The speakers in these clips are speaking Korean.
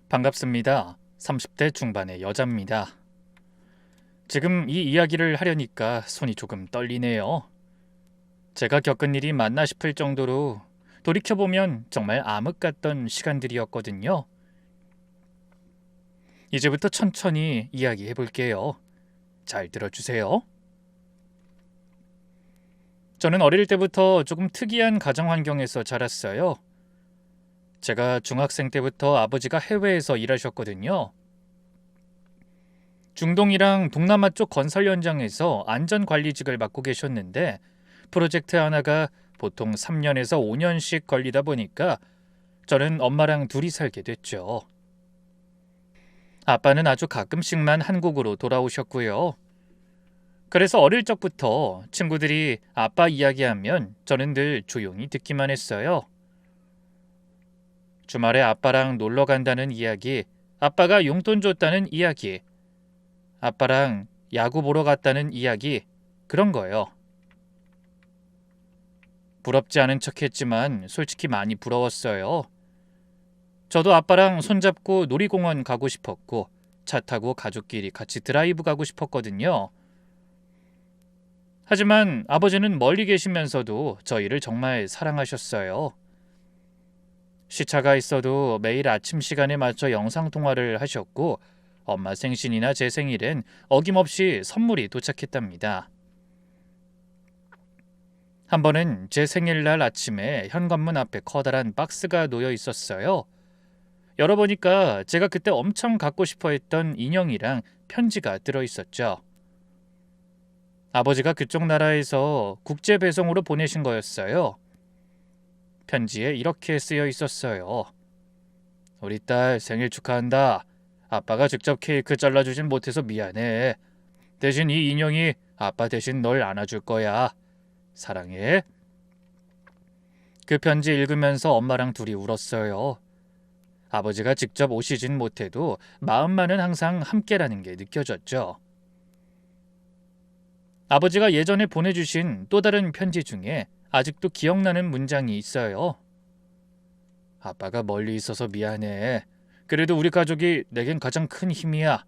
반갑습니다. 30대 중반의 여자입니다. 지금 이 이야기를 하려니까 손이 조금 떨리네요. 제가 겪은 일이 맞나 싶을 정도로 돌이켜보면 정말 암흑 같던 시간들이었거든요. 이제부터 천천히 이야기해 볼게요. 잘 들어주세요. 저는 어릴 때부터 조금 특이한 가정 환경에서 자랐어요. 제가 중학생 때부터 아버지가 해외에서 일하셨거든요. 중동이랑 동남아 쪽 건설 현장에서 안전관리직을 맡고 계셨는데 프로젝트 하나가 보통 3년에서 5년씩 걸리다 보니까 저는 엄마랑 둘이 살게 됐죠. 아빠는 아주 가끔씩만 한국으로 돌아오셨고요. 그래서 어릴 적부터 친구들이 아빠 이야기하면 저는 늘 조용히 듣기만 했어요. 주말에 아빠랑 놀러 간다는 이야기, 아빠가 용돈 줬다는 이야기, 아빠랑 야구 보러 갔다는 이야기, 그런 거예요. 부럽지 않은 척했지만 솔직히 많이 부러웠어요. 저도 아빠랑 손잡고 놀이공원 가고 싶었고 차 타고 가족끼리 같이 드라이브 가고 싶었거든요. 하지만 아버지는 멀리 계시면서도 저희를 정말 사랑하셨어요. 시차가 있어도 매일 아침 시간에 맞춰 영상통화를 하셨고 엄마 생신이나 제 생일엔 어김없이 선물이 도착했답니다. 한 번은 제 생일날 아침에 현관문 앞에 커다란 박스가 놓여 있었어요. 열어보니까 제가 그때 엄청 갖고 싶어 했던 인형이랑 편지가 들어있었죠. 아버지가 그쪽 나라에서 국제 배송으로 보내신 거였어요. 편지에 이렇게 쓰여 있었어요. 우리 딸 생일 축하한다. 아빠가 직접 케이크 잘라주진 못해서 미안해. 대신 이 인형이 아빠 대신 널 안아줄 거야. 사랑해. 그 편지 읽으면서 엄마랑 둘이 울었어요. 아버지가 직접 오시진 못해도 마음만은 항상 함께라는 게 느껴졌죠. 아버지가 예전에 보내주신 또 다른 편지 중에 아직도 기억나는 문장이 있어요. 아빠가 멀리 있어서 미안해. 그래도 우리 가족이 내겐 가장 큰 힘이야.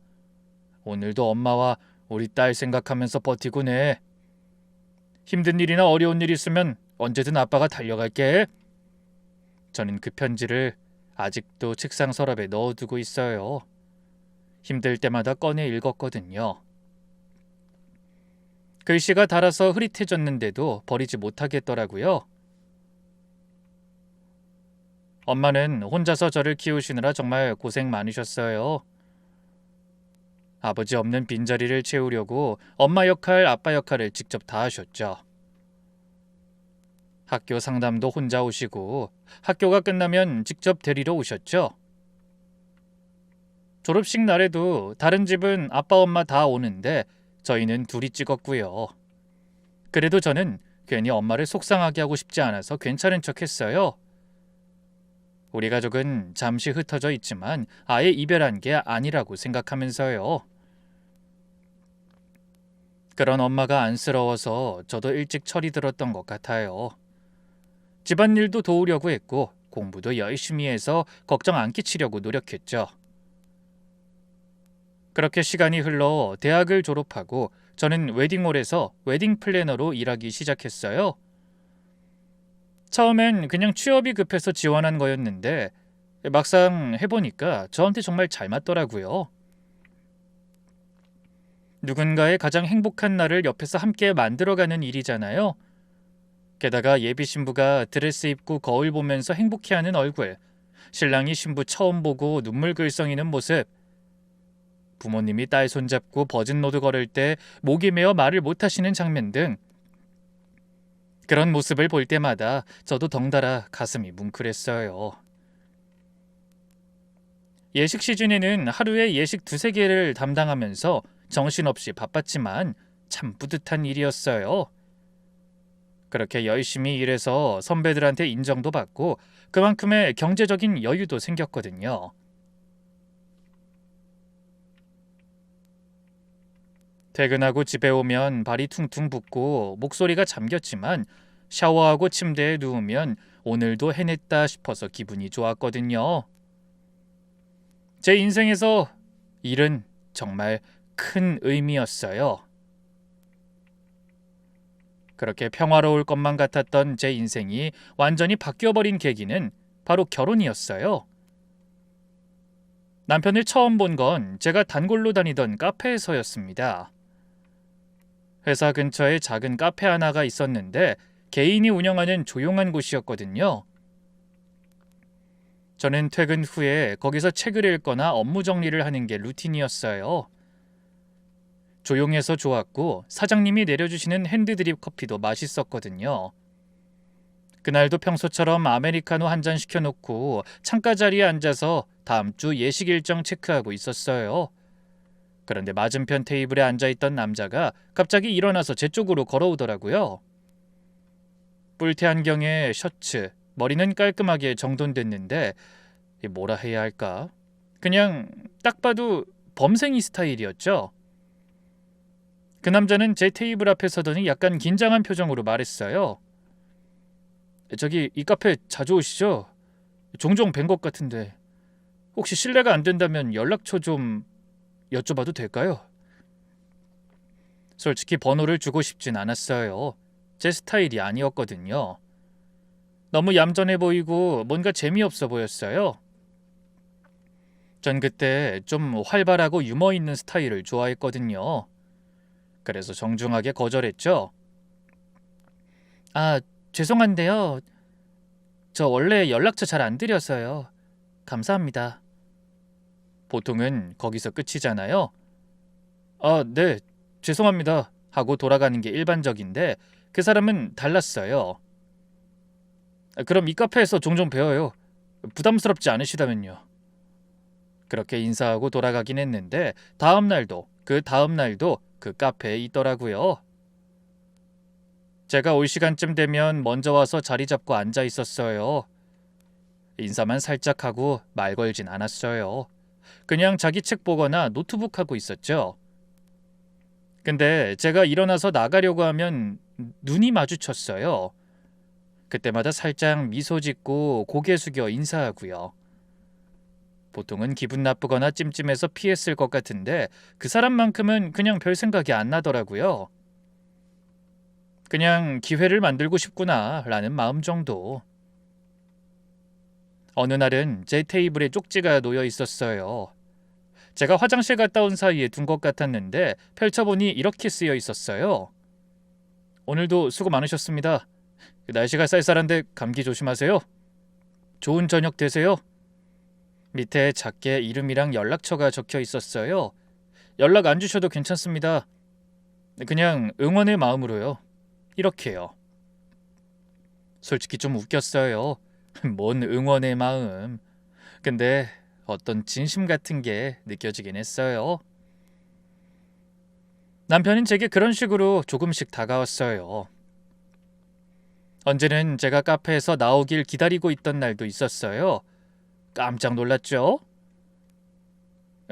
오늘도 엄마와 우리 딸 생각하면서 버티곤 해. 힘든 일이나 어려운 일 있으면 언제든 아빠가 달려갈게. 저는 그 편지를 아직도 책상 서랍에 넣어두고 있어요. 힘들 때마다 꺼내 읽었거든요. 글씨가 닳아서 흐릿해졌는데도 버리지 못하겠더라고요. 엄마는 혼자서 저를 키우시느라 정말 고생 많으셨어요. 아버지 없는 빈자리를 채우려고 엄마 역할, 아빠 역할을 직접 다 하셨죠. 학교 상담도 혼자 오시고 학교가 끝나면 직접 데리러 오셨죠. 졸업식 날에도 다른 집은 아빠, 엄마 다 오는데 저희는 둘이 찍었고요. 그래도 저는 괜히 엄마를 속상하게 하고 싶지 않아서 괜찮은 척 했어요. 우리 가족은 잠시 흩어져 있지만 아예 이별한 게 아니라고 생각하면서요. 그런 엄마가 안쓰러워서 저도 일찍 철이 들었던 것 같아요. 집안일도 도우려고 했고 공부도 열심히 해서 걱정 안 끼치려고 노력했죠. 그렇게 시간이 흘러 대학을 졸업하고 저는 웨딩홀에서 웨딩 플래너로 일하기 시작했어요. 처음엔 그냥 취업이 급해서 지원한 거였는데 막상 해보니까 저한테 정말 잘 맞더라고요. 누군가의 가장 행복한 날을 옆에서 함께 만들어가는 일이잖아요. 게다가 예비 신부가 드레스 입고 거울 보면서 행복해하는 얼굴, 신랑이 신부 처음 보고 눈물 글썽이는 모습, 부모님이 딸 손잡고 버진로드 걸을 때 목이 메어 말을 못하시는 장면 등 그런 모습을 볼 때마다 저도 덩달아 가슴이 뭉클했어요. 예식 시즌에는 하루에 예식 두세 개를 담당하면서 정신없이 바빴지만 참 뿌듯한 일이었어요. 그렇게 열심히 일해서 선배들한테 인정도 받고 그만큼의 경제적인 여유도 생겼거든요. 퇴근하고 집에 오면 발이 퉁퉁 붓고 목소리가 잠겼지만 샤워하고 침대에 누우면 오늘도 해냈다 싶어서 기분이 좋았거든요. 제 인생에서 일은 정말 큰 의미였어요. 그렇게 평화로울 것만 같았던 제 인생이 완전히 바뀌어버린 계기는 바로 결혼이었어요. 남편을 처음 본 건 제가 단골로 다니던 카페에서였습니다. 회사 근처에 작은 카페 하나가 있었는데 개인이 운영하는 조용한 곳이었거든요. 저는 퇴근 후에 거기서 책을 읽거나 업무 정리를 하는 게 루틴이었어요. 조용해서 좋았고 사장님이 내려주시는 핸드드립 커피도 맛있었거든요. 그날도 평소처럼 아메리카노 한 잔 시켜놓고 창가 자리에 앉아서 다음 주 예식 일정 체크하고 있었어요. 그런데 맞은편 테이블에 앉아있던 남자가 갑자기 일어나서 제 쪽으로 걸어오더라고요. 뿔테 안경에 셔츠, 머리는 깔끔하게 정돈됐는데 뭐라 해야 할까? 그냥 딱 봐도 범생이 스타일이었죠. 그 남자는 제 테이블 앞에 서더니 약간 긴장한 표정으로 말했어요. 저기 이 카페 자주 오시죠? 종종 뵌 것 같은데 혹시 실례가 안 된다면 연락처 좀 여쭤봐도 될까요? 솔직히 번호를 주고 싶진 않았어요. 제 스타일이 아니었거든요. 너무 얌전해 보이고 뭔가 재미없어 보였어요. 전 그때 좀 활발하고 유머 있는 스타일을 좋아했거든요. 그래서 정중하게 거절했죠. 아, 죄송한데요. 저 원래 연락처 잘 안 드려서요. 감사합니다. 보통은 거기서 끝이잖아요. 아, 네, 죄송합니다. 하고 돌아가는 게 일반적인데 그 사람은 달랐어요. 그럼 이 카페에서 종종 뵈어요. 부담스럽지 않으시다면요. 그렇게 인사하고 돌아가긴 했는데 다음 날도 그 카페에 있더라고요. 제가 올 시간쯤 되면 먼저 와서 자리 잡고 앉아 있었어요. 인사만 살짝 하고 말 걸진 않았어요. 그냥 자기 책 보거나 노트북 하고 있었죠. 근데 제가 일어나서 나가려고 하면 눈이 마주쳤어요. 그때마다 살짝 미소 짓고 고개 숙여 인사하고요. 보통은 기분 나쁘거나 찜찜해서 피했을 것 같은데 그 사람만큼은 그냥 별 생각이 안 나더라고요. 그냥 기회를 만들고 싶구나 라는 마음 정도. 어느 날은 제 테이블에 쪽지가 놓여 있었어요. 제가 화장실 갔다 온 사이에 둔 것 같았는데 펼쳐보니 이렇게 쓰여 있었어요. 오늘도 수고 많으셨습니다. 날씨가 쌀쌀한데 감기 조심하세요. 좋은 저녁 되세요. 밑에 작게 이름이랑 연락처가 적혀 있었어요. 연락 안 주셔도 괜찮습니다. 그냥 응원의 마음으로요. 이렇게요. 솔직히 좀 웃겼어요. 뭔 응원의 마음. 근데 어떤 진심 같은 게 느껴지긴 했어요. 남편은 제게 그런 식으로 조금씩 다가왔어요. 언제는 제가 카페에서 나오길 기다리고 있던 날도 있었어요. 깜짝 놀랐죠?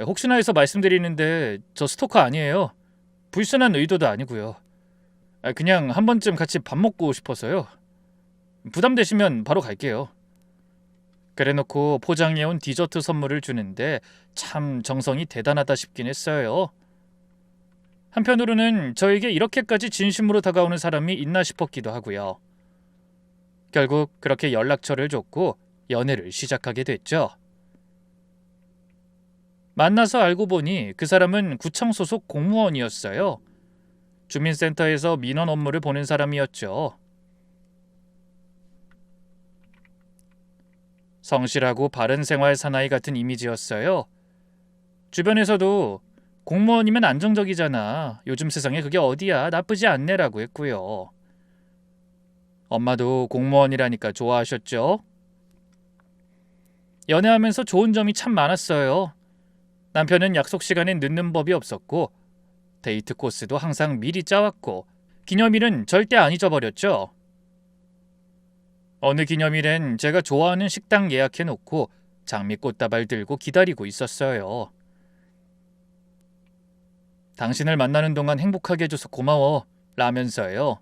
혹시나 해서 말씀드리는데 저 스토커 아니에요. 불순한 의도도 아니고요. 그냥 한 번쯤 같이 밥 먹고 싶어서요. 부담되시면 바로 갈게요. 그래놓고 포장해온 디저트 선물을 주는데 참 정성이 대단하다 싶긴 했어요. 한편으로는 저에게 이렇게까지 진심으로 다가오는 사람이 있나 싶었기도 하고요. 결국 그렇게 연락처를 줬고 연애를 시작하게 됐죠. 만나서 알고 보니 그 사람은 구청 소속 공무원이었어요. 주민센터에서 민원 업무를 보는 사람이었죠. 성실하고 바른 생활 사나이 같은 이미지였어요. 주변에서도 공무원이면 안정적이잖아. 요즘 세상에 그게 어디야. 나쁘지 않네라고 했고요. 엄마도 공무원이라니까 좋아하셨죠. 연애하면서 좋은 점이 참 많았어요. 남편은 약속 시간에 늦는 법이 없었고 데이트 코스도 항상 미리 짜왔고 기념일은 절대 안 잊어버렸죠. 어느 기념일엔 제가 좋아하는 식당 예약해놓고 장미꽃다발 들고 기다리고 있었어요. 당신을 만나는 동안 행복하게 해줘서 고마워 라면서요.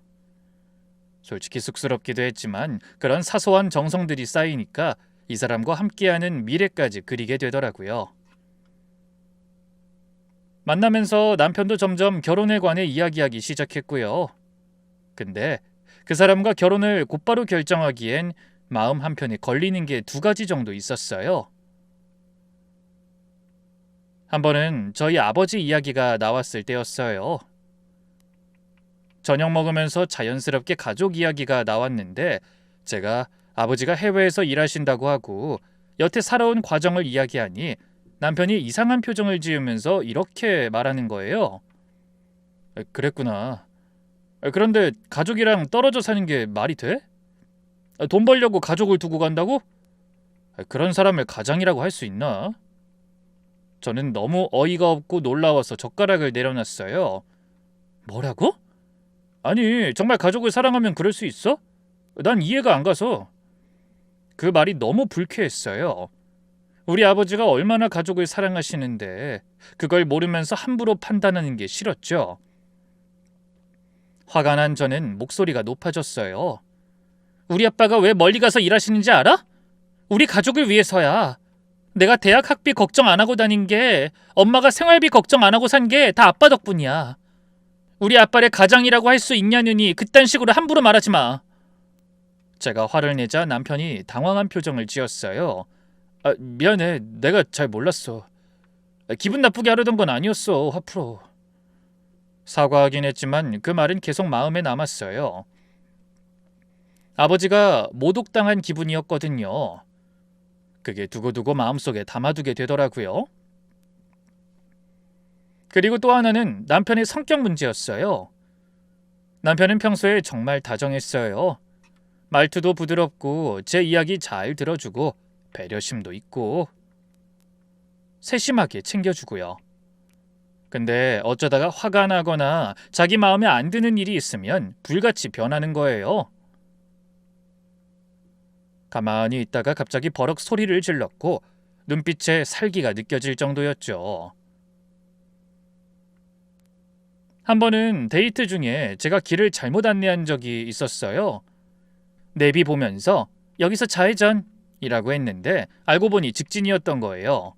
솔직히 쑥스럽기도 했지만 그런 사소한 정성들이 쌓이니까 이 사람과 함께하는 미래까지 그리게 되더라고요. 만나면서 남편도 점점 결혼에 관해 이야기하기 시작했고요. 근데 그 사람과 결혼을 곧바로 결정하기엔 마음 한편에 걸리는 게 두 가지 정도 있었어요. 한 번은 저희 아버지 이야기가 나왔을 때였어요. 저녁 먹으면서 자연스럽게 가족 이야기가 나왔는데 제가 아버지가 해외에서 일하신다고 하고 여태 살아온 과정을 이야기하니 남편이 이상한 표정을 지으면서 이렇게 말하는 거예요. 그랬구나. 그런데 가족이랑 떨어져 사는 게 말이 돼? 돈 벌려고 가족을 두고 간다고? 그런 사람을 가장이라고 할 수 있나? 저는 너무 어이가 없고 놀라워서 젓가락을 내려놨어요. 뭐라고? 아니, 정말 가족을 사랑하면 그럴 수 있어? 난 이해가 안 가서. 그 말이 너무 불쾌했어요. 우리 아버지가 얼마나 가족을 사랑하시는데 그걸 모르면서 함부로 판단하는 게 싫었죠. 화가 난 저는 목소리가 높아졌어요. 우리 아빠가 왜 멀리 가서 일하시는지 알아? 우리 가족을 위해서야. 내가 대학 학비 걱정 안 하고 다닌 게, 엄마가 생활비 걱정 안 하고 산 게 다 아빠 덕분이야. 우리 아빠를 가장이라고 할 수 있냐느니 그딴 식으로 함부로 말하지 마. 제가 화를 내자 남편이 당황한 표정을 지었어요. 미안해. 내가 잘 몰랐어. 기분 나쁘게 하려던 건 아니었어. 화풀어. 사과하긴 했지만 그 말은 계속 마음에 남았어요. 아버지가 모독당한 기분이었거든요. 그게 두고두고 마음속에 담아두게 되더라고요. 그리고 또 하나는 남편의 성격 문제였어요. 남편은 평소에 정말 다정했어요. 말투도 부드럽고 제 이야기 잘 들어주고 배려심도 있고 세심하게 챙겨주고요. 근데 어쩌다가 화가 나거나 자기 마음에 안 드는 일이 있으면 불같이 변하는 거예요. 가만히 있다가 갑자기 버럭 소리를 질렀고 눈빛에 살기가 느껴질 정도였죠. 한 번은 데이트 중에 제가 길을 잘못 안내한 적이 있었어요. 내비 보면서 여기서 좌회전이라고 했는데 알고 보니 직진이었던 거예요.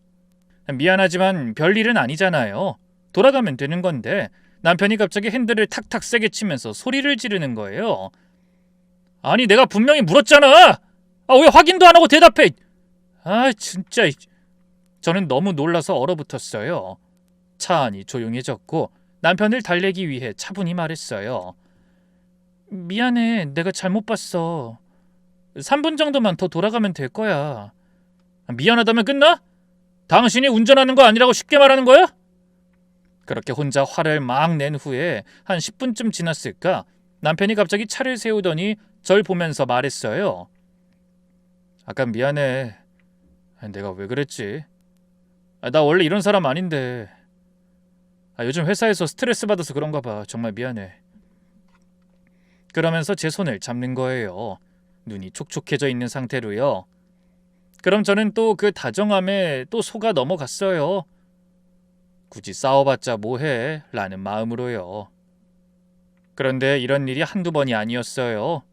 미안하지만 별일은 아니잖아요. 돌아가면 되는 건데 남편이 갑자기 핸들을 탁탁 세게 치면서 소리를 지르는 거예요. 아니 내가 분명히 물었잖아. 왜 확인도 안 하고 대답해. 진짜. 저는 너무 놀라서 얼어붙었어요. 차 안이 조용해졌고 남편을 달래기 위해 차분히 말했어요. 미안해. 내가 잘못 봤어. 3분 정도만 더 돌아가면 될 거야. 미안하다면 끝나? 당신이 운전하는 거 아니라고 쉽게 말하는 거야? 그렇게 혼자 화를 막 낸 후에 한 10분쯤 지났을까 남편이 갑자기 차를 세우더니 절 보면서 말했어요. 아까 미안해. 내가 왜 그랬지? 나 원래 이런 사람 아닌데. 요즘 회사에서 스트레스 받아서 그런가 봐. 정말 미안해. 그러면서 제 손을 잡는 거예요. 눈이 촉촉해져 있는 상태로요. 그럼 저는 또 그 다정함에 또 속아 넘어갔어요. 굳이 싸워봤자 뭐해 라는 마음으로요. 그런데 이런 일이 한두 번이 아니었어요.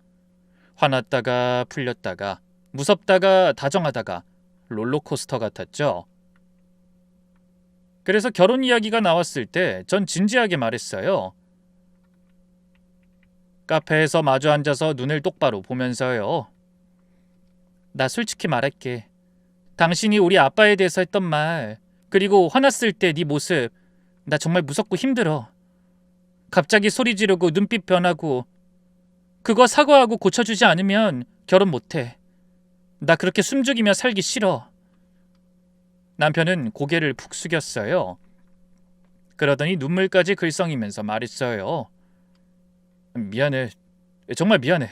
화났다가 풀렸다가 무섭다가 다정하다가 롤러코스터 같았죠. 그래서 결혼 이야기가 나왔을 때 전 진지하게 말했어요. 카페에서 마주 앉아서 눈을 똑바로 보면서요. 나 솔직히 말할게. 당신이 우리 아빠에 대해서 했던 말, 그리고 화났을 때 네 모습, 나 정말 무섭고 힘들어. 갑자기 소리 지르고 눈빛 변하고 그거 사과하고 고쳐주지 않으면 결혼 못해. 나 그렇게 숨죽이며 살기 싫어. 남편은 고개를 푹 숙였어요. 그러더니 눈물까지 글썽이면서 말했어요. 미안해. 정말 미안해.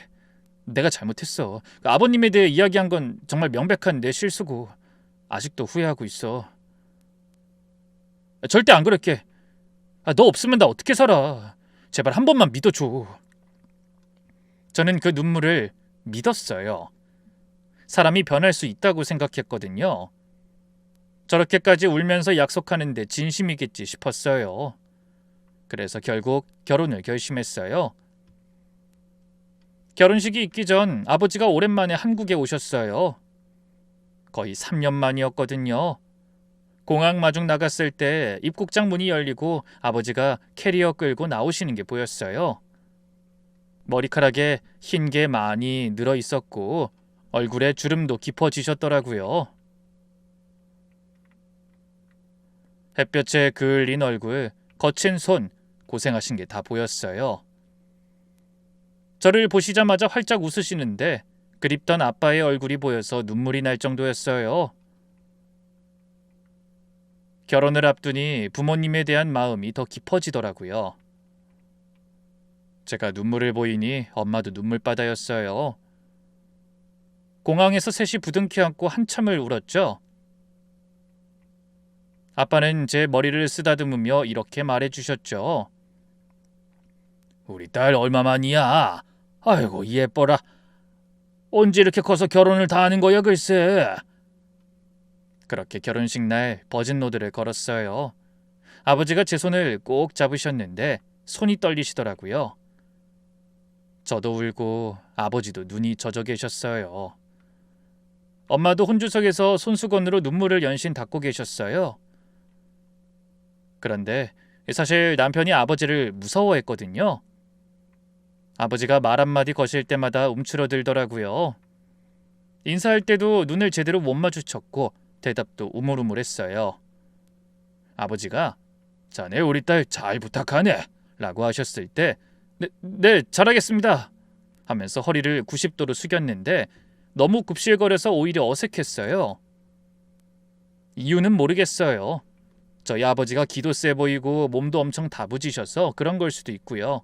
내가 잘못했어. 아버님에 대해 이야기한 건 정말 명백한 내 실수고 아직도 후회하고 있어. 절대 안 그럴게. 너 없으면 나 어떻게 살아. 제발 한 번만 믿어줘. 저는 그 눈물을 믿었어요. 사람이 변할 수 있다고 생각했거든요. 저렇게까지 울면서 약속하는데 진심이겠지 싶었어요. 그래서 결국 결혼을 결심했어요. 결혼식이 있기 전 아버지가 오랜만에 한국에 오셨어요. 거의 3년 만이었거든요. 공항 마중 나갔을 때 입국장 문이 열리고 아버지가 캐리어 끌고 나오시는 게 보였어요. 머리카락에 흰 게 많이 늘어 있었고 얼굴에 주름도 깊어지셨더라고요. 햇볕에 그을린 얼굴, 거친 손, 고생하신 게 다 보였어요. 저를 보시자마자 활짝 웃으시는데 그립던 아빠의 얼굴이 보여서 눈물이 날 정도였어요. 결혼을 앞두니 부모님에 대한 마음이 더 깊어지더라고요. 제가 눈물을 보이니 엄마도 눈물바다였어요. 공항에서 셋이 부둥켜 안고 한참을 울었죠. 아빠는 제 머리를 쓰다듬으며 이렇게 말해주셨죠. 우리 딸 얼마만이야? 아이고 예뻐라. 언제 이렇게 커서 결혼을 다 하는 거야 글쎄. 그렇게 결혼식 날 버진로드를 걸었어요. 아버지가 제 손을 꼭 잡으셨는데 손이 떨리시더라고요. 저도 울고 아버지도 눈이 젖어 계셨어요. 엄마도 혼주석에서 손수건으로 눈물을 연신 닦고 계셨어요. 그런데 사실 남편이 아버지를 무서워했거든요. 아버지가 말 한마디 거실 때마다 움츠러들더라고요. 인사할 때도 눈을 제대로 못 마주쳤고 대답도 우물우물했어요. 아버지가 자네 우리 딸 잘 부탁하네 라고 하셨을 때 네, 잘하겠습니다 하면서 허리를 90도로 숙였는데 너무 굽실거려서 오히려 어색했어요. 이유는 모르겠어요. 저희 아버지가 기도 세 보이고 몸도 엄청 다부지셔서 그런 걸 수도 있고요.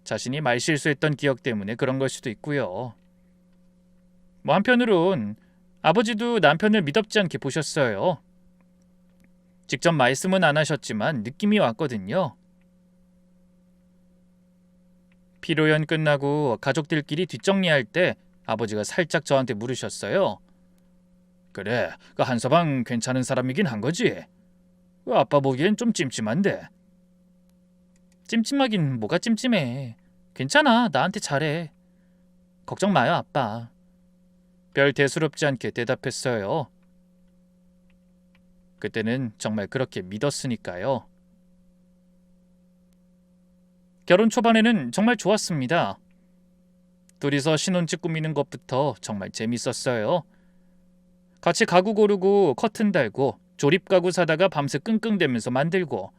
자신이 말실수했던 기억 때문에 그런 걸 수도 있고요. 한편으론 아버지도 남편을 미덥지 않게 보셨어요. 직접 말씀은 안 하셨지만 느낌이 왔거든요. 피로연 끝나고 가족들끼리 뒷정리할 때 아버지가 살짝 저한테 물으셨어요. 그래, 그 한서방 괜찮은 사람이긴 한 거지? 아빠 보기엔 좀 찜찜한데. 찜찜하긴 뭐가 찜찜해. 괜찮아, 나한테 잘해. 걱정 마요, 아빠. 별 대수롭지 않게 대답했어요. 그때는 정말 그렇게 믿었으니까요. 결혼 초반에는 정말 좋았습니다. 둘이서 신혼집 꾸미는 것부터 정말 재밌었어요. 같이 가구 고르고 커튼 달고 조립가구 사다가 밤새 끙끙대면서 만들고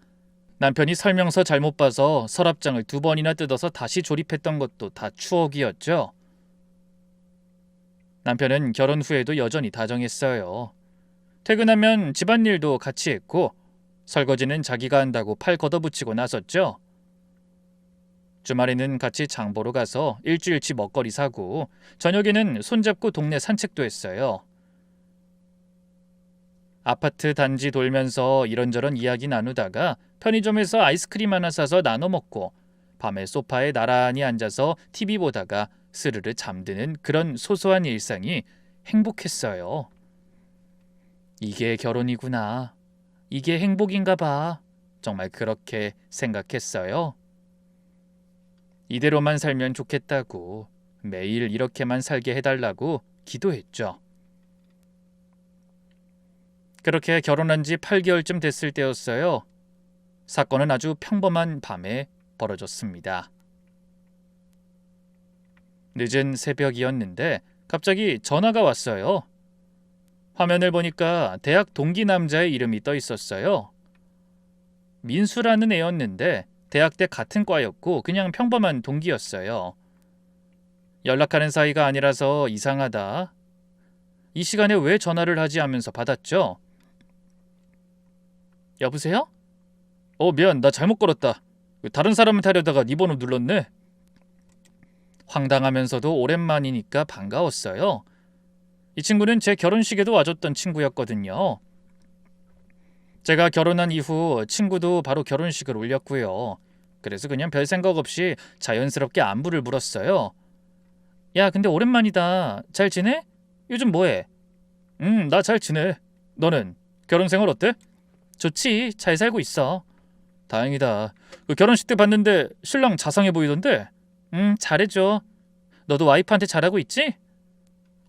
남편이 설명서 잘못 봐서 서랍장을 2번이나 뜯어서 다시 조립했던 것도 다 추억이었죠. 남편은 결혼 후에도 여전히 다정했어요. 퇴근하면 집안일도 같이 했고 설거지는 자기가 한다고 팔 걷어붙이고 나섰죠. 주말에는 같이 장 보러 가서 일주일치 먹거리 사고 저녁에는 손잡고 동네 산책도 했어요. 아파트 단지 돌면서 이런저런 이야기 나누다가 편의점에서 아이스크림 하나 사서 나눠 먹고 밤에 소파에 나란히 앉아서 TV 보다가 스르르 잠드는 그런 소소한 일상이 행복했어요. 이게 결혼이구나. 이게 행복인가 봐. 정말 그렇게 생각했어요. 이대로만 살면 좋겠다고 매일 이렇게만 살게 해달라고 기도했죠. 그렇게 결혼한 지 8개월쯤 됐을 때였어요. 사건은 아주 평범한 밤에 벌어졌습니다. 늦은 새벽이었는데 갑자기 전화가 왔어요. 화면을 보니까 대학 동기 남자의 이름이 떠 있었어요. 민수라는 애였는데 대학 때 같은 과였고 그냥 평범한 동기였어요. 연락하는 사이가 아니라서 이상하다. 이 시간에 왜 전화를 하지 하면서 받았죠. 여보세요? 미안, 나 잘못 걸었다. 다른 사람한테 하려다가 네 번호 눌렀네. 황당하면서도 오랜만이니까 반가웠어요. 이 친구는 제 결혼식에도 와줬던 친구였거든요. 제가 결혼한 이후 친구도 바로 결혼식을 올렸고요. 그래서 그냥 별 생각 없이 자연스럽게 안부를 물었어요. 야, 근데 오랜만이다. 잘 지내? 요즘 뭐해? 나 잘 지내. 너는? 결혼 생활 어때? 좋지. 잘 살고 있어. 다행이다. 그 결혼식 때 봤는데 신랑 자상해 보이던데? 잘해줘. 너도 와이프한테 잘하고 있지?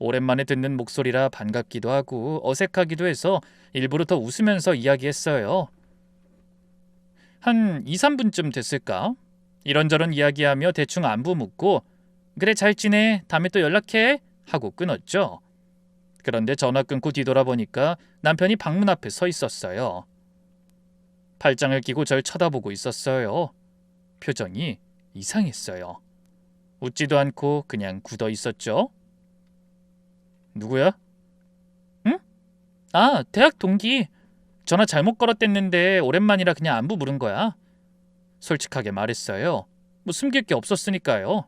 오랜만에 듣는 목소리라 반갑기도 하고 어색하기도 해서 일부러 더 웃으면서 이야기했어요. 한 2, 3분쯤 됐을까? 이런저런 이야기하며 대충 안부 묻고 그래 잘 지내 다음에 또 연락해 하고 끊었죠. 그런데 전화 끊고 뒤돌아보니까 남편이 방문 앞에 서 있었어요. 팔짱을 끼고 절 쳐다보고 있었어요. 표정이 이상했어요. 웃지도 않고 그냥 굳어 있었죠. 누구야? 응? 아, 대학 동기. 전화 잘못 걸었댔는데 오랜만이라 그냥 안부 물은 거야. 솔직하게 말했어요. 뭐 숨길 게 없었으니까요.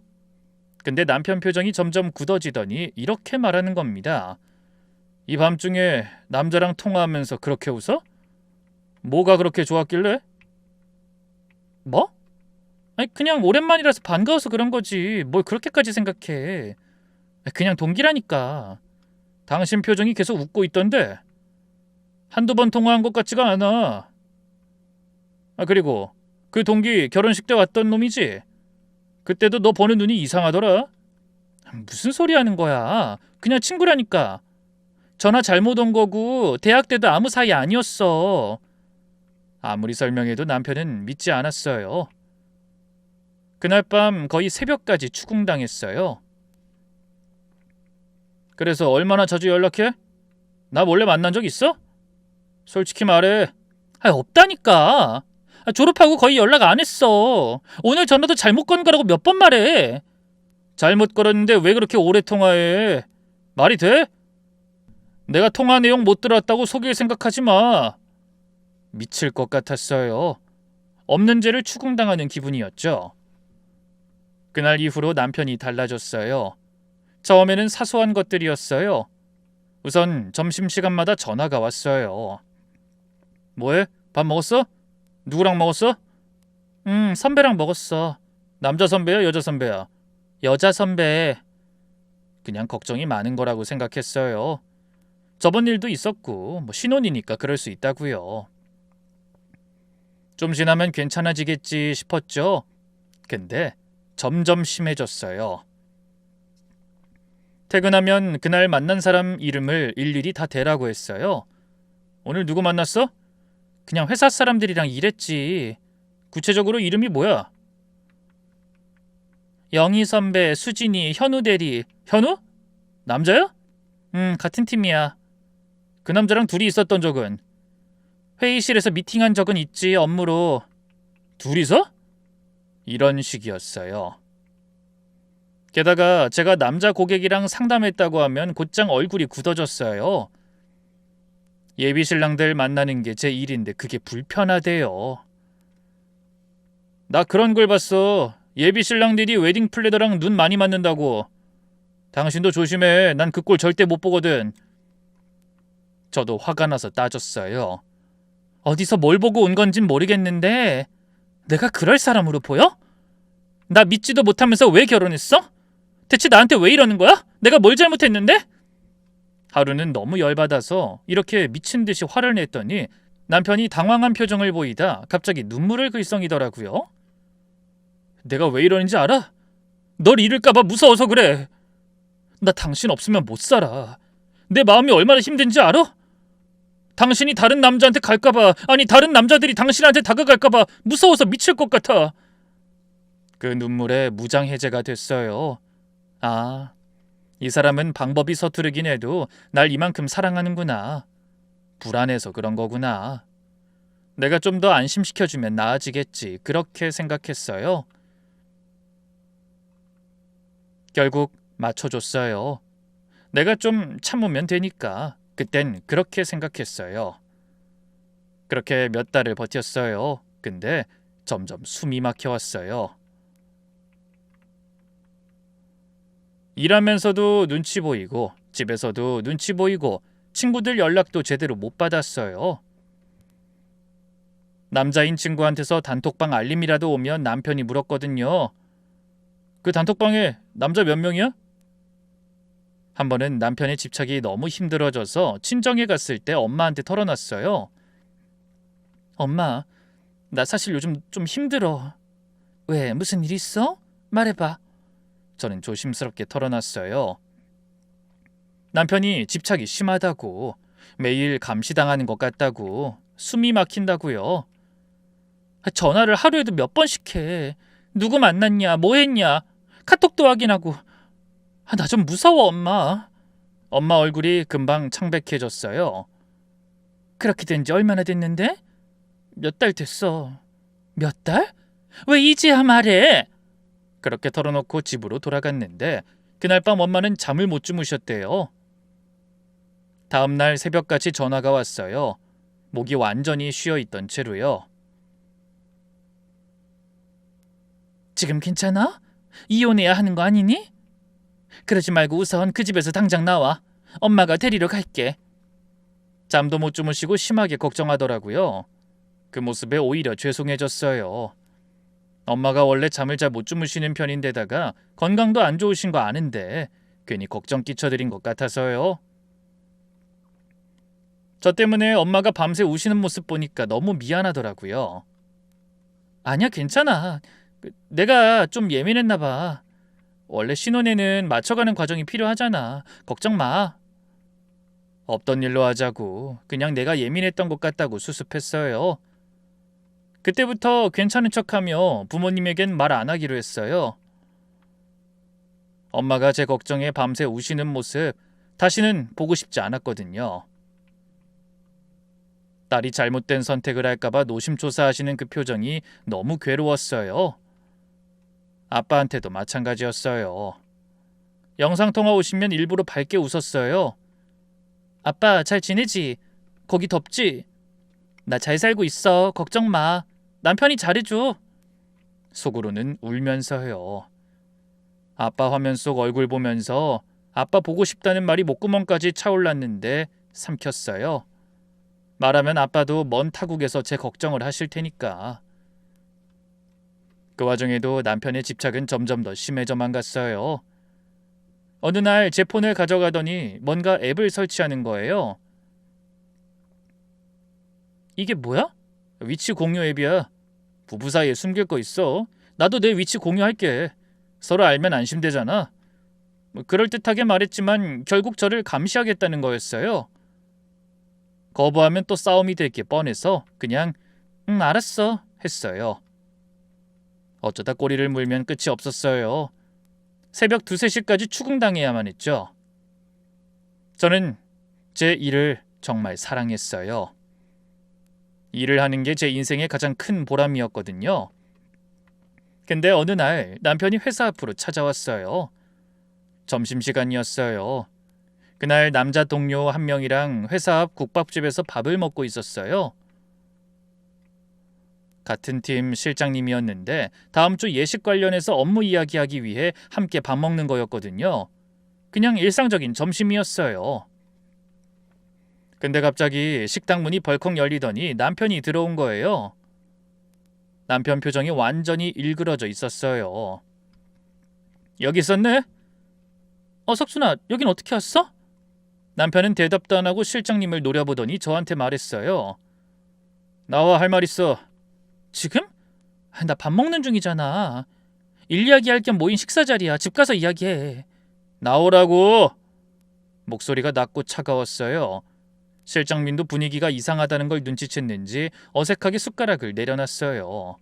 근데 남편 표정이 점점 굳어지더니 이렇게 말하는 겁니다. 이 밤중에 남자랑 통화하면서 그렇게 웃어? 뭐가 그렇게 좋았길래? 뭐? 아니 그냥 오랜만이라서 반가워서 그런 거지. 뭘 그렇게까지 생각해. 그냥 동기라니까. 당신 표정이 계속 웃고 있던데 한두 번 통화한 것 같지가 않아. 그리고 그 동기 결혼식 때 왔던 놈이지? 그때도 너 보는 눈이 이상하더라. 무슨 소리 하는 거야. 그냥 친구라니까. 전화 잘못 온 거고 대학 때도 아무 사이 아니었어. 아무리 설명해도 남편은 믿지 않았어요. 그날 밤 거의 새벽까지 추궁당했어요. 그래서 얼마나 자주 연락해? 나 몰래 만난 적 있어? 솔직히 말해. 없다니까. 졸업하고 거의 연락 안 했어. 오늘 전화도 잘못 건 거라고 몇 번 말해. 잘못 걸었는데 왜 그렇게 오래 통화해? 말이 돼? 내가 통화 내용 못 들었다고 속일 생각하지 마. 미칠 것 같았어요. 없는 죄를 추궁당하는 기분이었죠. 그날 이후로 남편이 달라졌어요. 처음에는 사소한 것들이었어요. 우선 점심시간마다 전화가 왔어요. 뭐해? 밥 먹었어? 누구랑 먹었어? 선배랑 먹었어. 남자 선배야, 여자 선배야? 여자 선배. 그냥 걱정이 많은 거라고 생각했어요. 저번 일도 있었고 뭐 신혼이니까 그럴 수 있다고요. 좀 지나면 괜찮아지겠지 싶었죠. 근데 점점 심해졌어요. 퇴근하면 그날 만난 사람 이름을 일일이 다 대라고 했어요. 오늘 누구 만났어? 그냥 회사 사람들이랑 일했지. 구체적으로 이름이 뭐야? 영희 선배, 수진이, 현우 대리. 현우? 남자야? 같은 팀이야. 그 남자랑 둘이 있었던 적은? 회의실에서 미팅한 적은 있지, 업무로. 둘이서? 이런 식이었어요. 게다가 제가 남자 고객이랑 상담했다고 하면 곧장 얼굴이 굳어졌어요. 예비 신랑들 만나는 게 제 일인데 그게 불편하대요. 나 그런 걸 봤어. 예비 신랑들이 웨딩 플래너랑 눈 많이 맞는다고. 당신도 조심해. 난 그 꼴 절대 못 보거든. 저도 화가 나서 따졌어요. 어디서 뭘 보고 온 건진 모르겠는데 내가 그럴 사람으로 보여? 나 믿지도 못하면서 왜 결혼했어? 대체 나한테 왜 이러는 거야? 내가 뭘 잘못했는데? 하루는 너무 열받아서 이렇게 미친 듯이 화를 냈더니 남편이 당황한 표정을 보이다 갑자기 눈물을 글썽이더라고요. 내가 왜 이러는지 알아? 널 잃을까봐 무서워서 그래. 나 당신 없으면 못 살아. 내 마음이 얼마나 힘든지 알아? 당신이 다른 남자한테 갈까봐, 아니 다른 남자들이 당신한테 다가갈까봐 무서워서 미칠 것 같아. 그 눈물에 무장해제가 됐어요. 아, 이 사람은 방법이 서투르긴 해도 날 이만큼 사랑하는구나. 불안해서 그런 거구나. 내가 좀 더 안심시켜주면 나아지겠지. 그렇게 생각했어요. 결국 맞춰줬어요. 내가 좀 참으면 되니까. 그땐 그렇게 생각했어요. 그렇게 몇 달을 버텼어요. 근데 점점 숨이 막혀왔어요. 일하면서도 눈치 보이고 집에서도 눈치 보이고 친구들 연락도 제대로 못 받았어요. 남자인 친구한테서 단톡방 알림이라도 오면 남편이 물었거든요. 그 단톡방에 남자 몇 명이야? 한 번은 남편의 집착이 너무 힘들어져서 친정에 갔을 때 엄마한테 털어놨어요. 엄마, 나 사실 요즘 좀 힘들어. 왜? 무슨 일 있어? 말해봐. 저는 조심스럽게 털어놨어요. 남편이 집착이 심하다고, 매일 감시당하는 것 같다고, 숨이 막힌다고요. 전화를 하루에도 몇 번씩 해. 누구 만났냐, 뭐 했냐, 카톡도 확인하고. 나 좀 무서워, 엄마. 엄마 얼굴이 금방 창백해졌어요. 그렇게 된 지 얼마나 됐는데? 몇 달 됐어. 몇 달? 왜 이제야 말해? 그렇게 털어놓고 집으로 돌아갔는데 그날 밤 엄마는 잠을 못 주무셨대요. 다음 날 새벽같이 전화가 왔어요. 목이 완전히 쉬어있던 채로요. 지금 괜찮아? 이혼해야 하는 거 아니니? 그러지 말고 우선 그 집에서 당장 나와. 엄마가 데리러 갈게. 잠도 못 주무시고 심하게 걱정하더라고요. 그 모습에 오히려 죄송해졌어요. 엄마가 원래 잠을 잘 못 주무시는 편인데다가 건강도 안 좋으신 거 아는데 괜히 걱정 끼쳐드린 것 같아서요. 저 때문에 엄마가 밤새 우시는 모습 보니까 너무 미안하더라고요. 아니야, 괜찮아. 내가 좀 예민했나 봐. 원래 신혼에는 맞춰가는 과정이 필요하잖아. 걱정 마. 없던 일로 하자고 그냥 내가 예민했던 것 같다고 수습했어요. 그때부터 괜찮은 척하며 부모님에겐 말 안 하기로 했어요. 엄마가 제 걱정에 밤새 우시는 모습 다시는 보고 싶지 않았거든요. 딸이 잘못된 선택을 할까봐 노심초사하시는 그 표정이 너무 괴로웠어요. 아빠한테도 마찬가지였어요. 영상통화 오시면 일부러 밝게 웃었어요. 아빠 잘 지내지? 거기 덥지? 나 잘 살고 있어. 걱정 마. 남편이 잘해줘. 속으로는 울면서요. 아빠 화면 속 얼굴 보면서 아빠 보고 싶다는 말이 목구멍까지 차올랐는데 삼켰어요. 말하면 아빠도 먼 타국에서 제 걱정을 하실 테니까. 그 와중에도 남편의 집착은 점점 더 심해져만 갔어요. 어느 날 제 폰을 가져가더니 뭔가 앱을 설치하는 거예요. 이게 뭐야? 위치 공유 앱이야. 부부 사이에 숨길 거 있어? 나도 내 위치 공유할게. 서로 알면 안심되잖아. 그럴듯하게 말했지만 결국 저를 감시하겠다는 거였어요. 거부하면 또 싸움이 될 게 뻔해서 그냥 알았어 했어요. 어쩌다 꼬리를 물면 끝이 없었어요. 새벽 2, 3시까지 추궁당해야만 했죠. 저는 제 일을 정말 사랑했어요. 일을 하는 게 제 인생의 가장 큰 보람이었거든요. 근데 어느 날 남편이 회사 앞으로 찾아왔어요. 점심시간이었어요. 그날 남자 동료 한 명이랑 회사 앞 국밥집에서 밥을 먹고 있었어요. 같은 팀 실장님이었는데 다음 주 예식 관련해서 업무 이야기하기 위해 함께 밥 먹는 거였거든요. 그냥 일상적인 점심이었어요. 근데 갑자기 식당 문이 벌컥 열리더니 남편이 들어온 거예요. 남편 표정이 완전히 일그러져 있었어요. 여기 있었네? 석순아, 여긴 어떻게 왔어? 남편은 대답도 안 하고 실장님을 노려보더니 저한테 말했어요. 나와 할 말 있어. 지금? 나 밥 먹는 중이잖아. 일 이야기할 겸 모인 식사 자리야. 집 가서 이야기해. 나오라고. 목소리가 낮고 차가웠어요. 실장님도 분위기가 이상하다는 걸 눈치챘는지 어색하게 숟가락을 내려놨어요.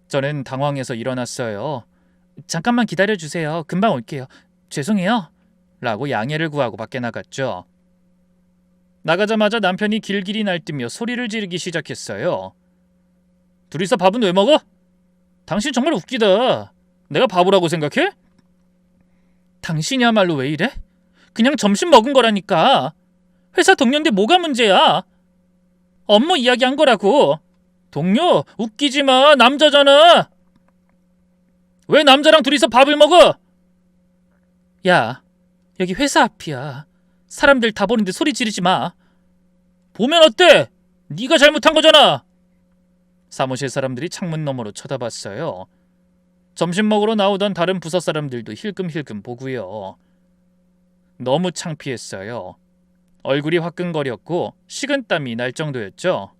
저는 당황해서 일어났어요. 잠깐만 기다려주세요. 금방 올게요. 죄송해요. 라고 양해를 구하고 밖에 나갔죠. 나가자마자 남편이 길길이 날뛰며 소리를 지르기 시작했어요. 둘이서 밥은 왜 먹어? 당신 정말 웃기다. 내가 바보라고 생각해? 당신이야말로 왜 이래? 그냥 점심 먹은 거라니까. 회사 동료인데 뭐가 문제야? 업무 이야기한 거라고. 동료, 웃기지 마. 남자잖아. 왜 남자랑 둘이서 밥을 먹어? 야, 여기 회사 앞이야. 사람들 다 보는데 소리 지르지 마. 보면 어때? 네가 잘못한 거잖아. 사무실 사람들이 창문 너머로 쳐다봤어요. 점심 먹으러 나오던 다른 부서 사람들도 힐끔힐끔 보고요. 너무 창피했어요. 얼굴이 화끈거렸고 식은땀이 날 정도였죠.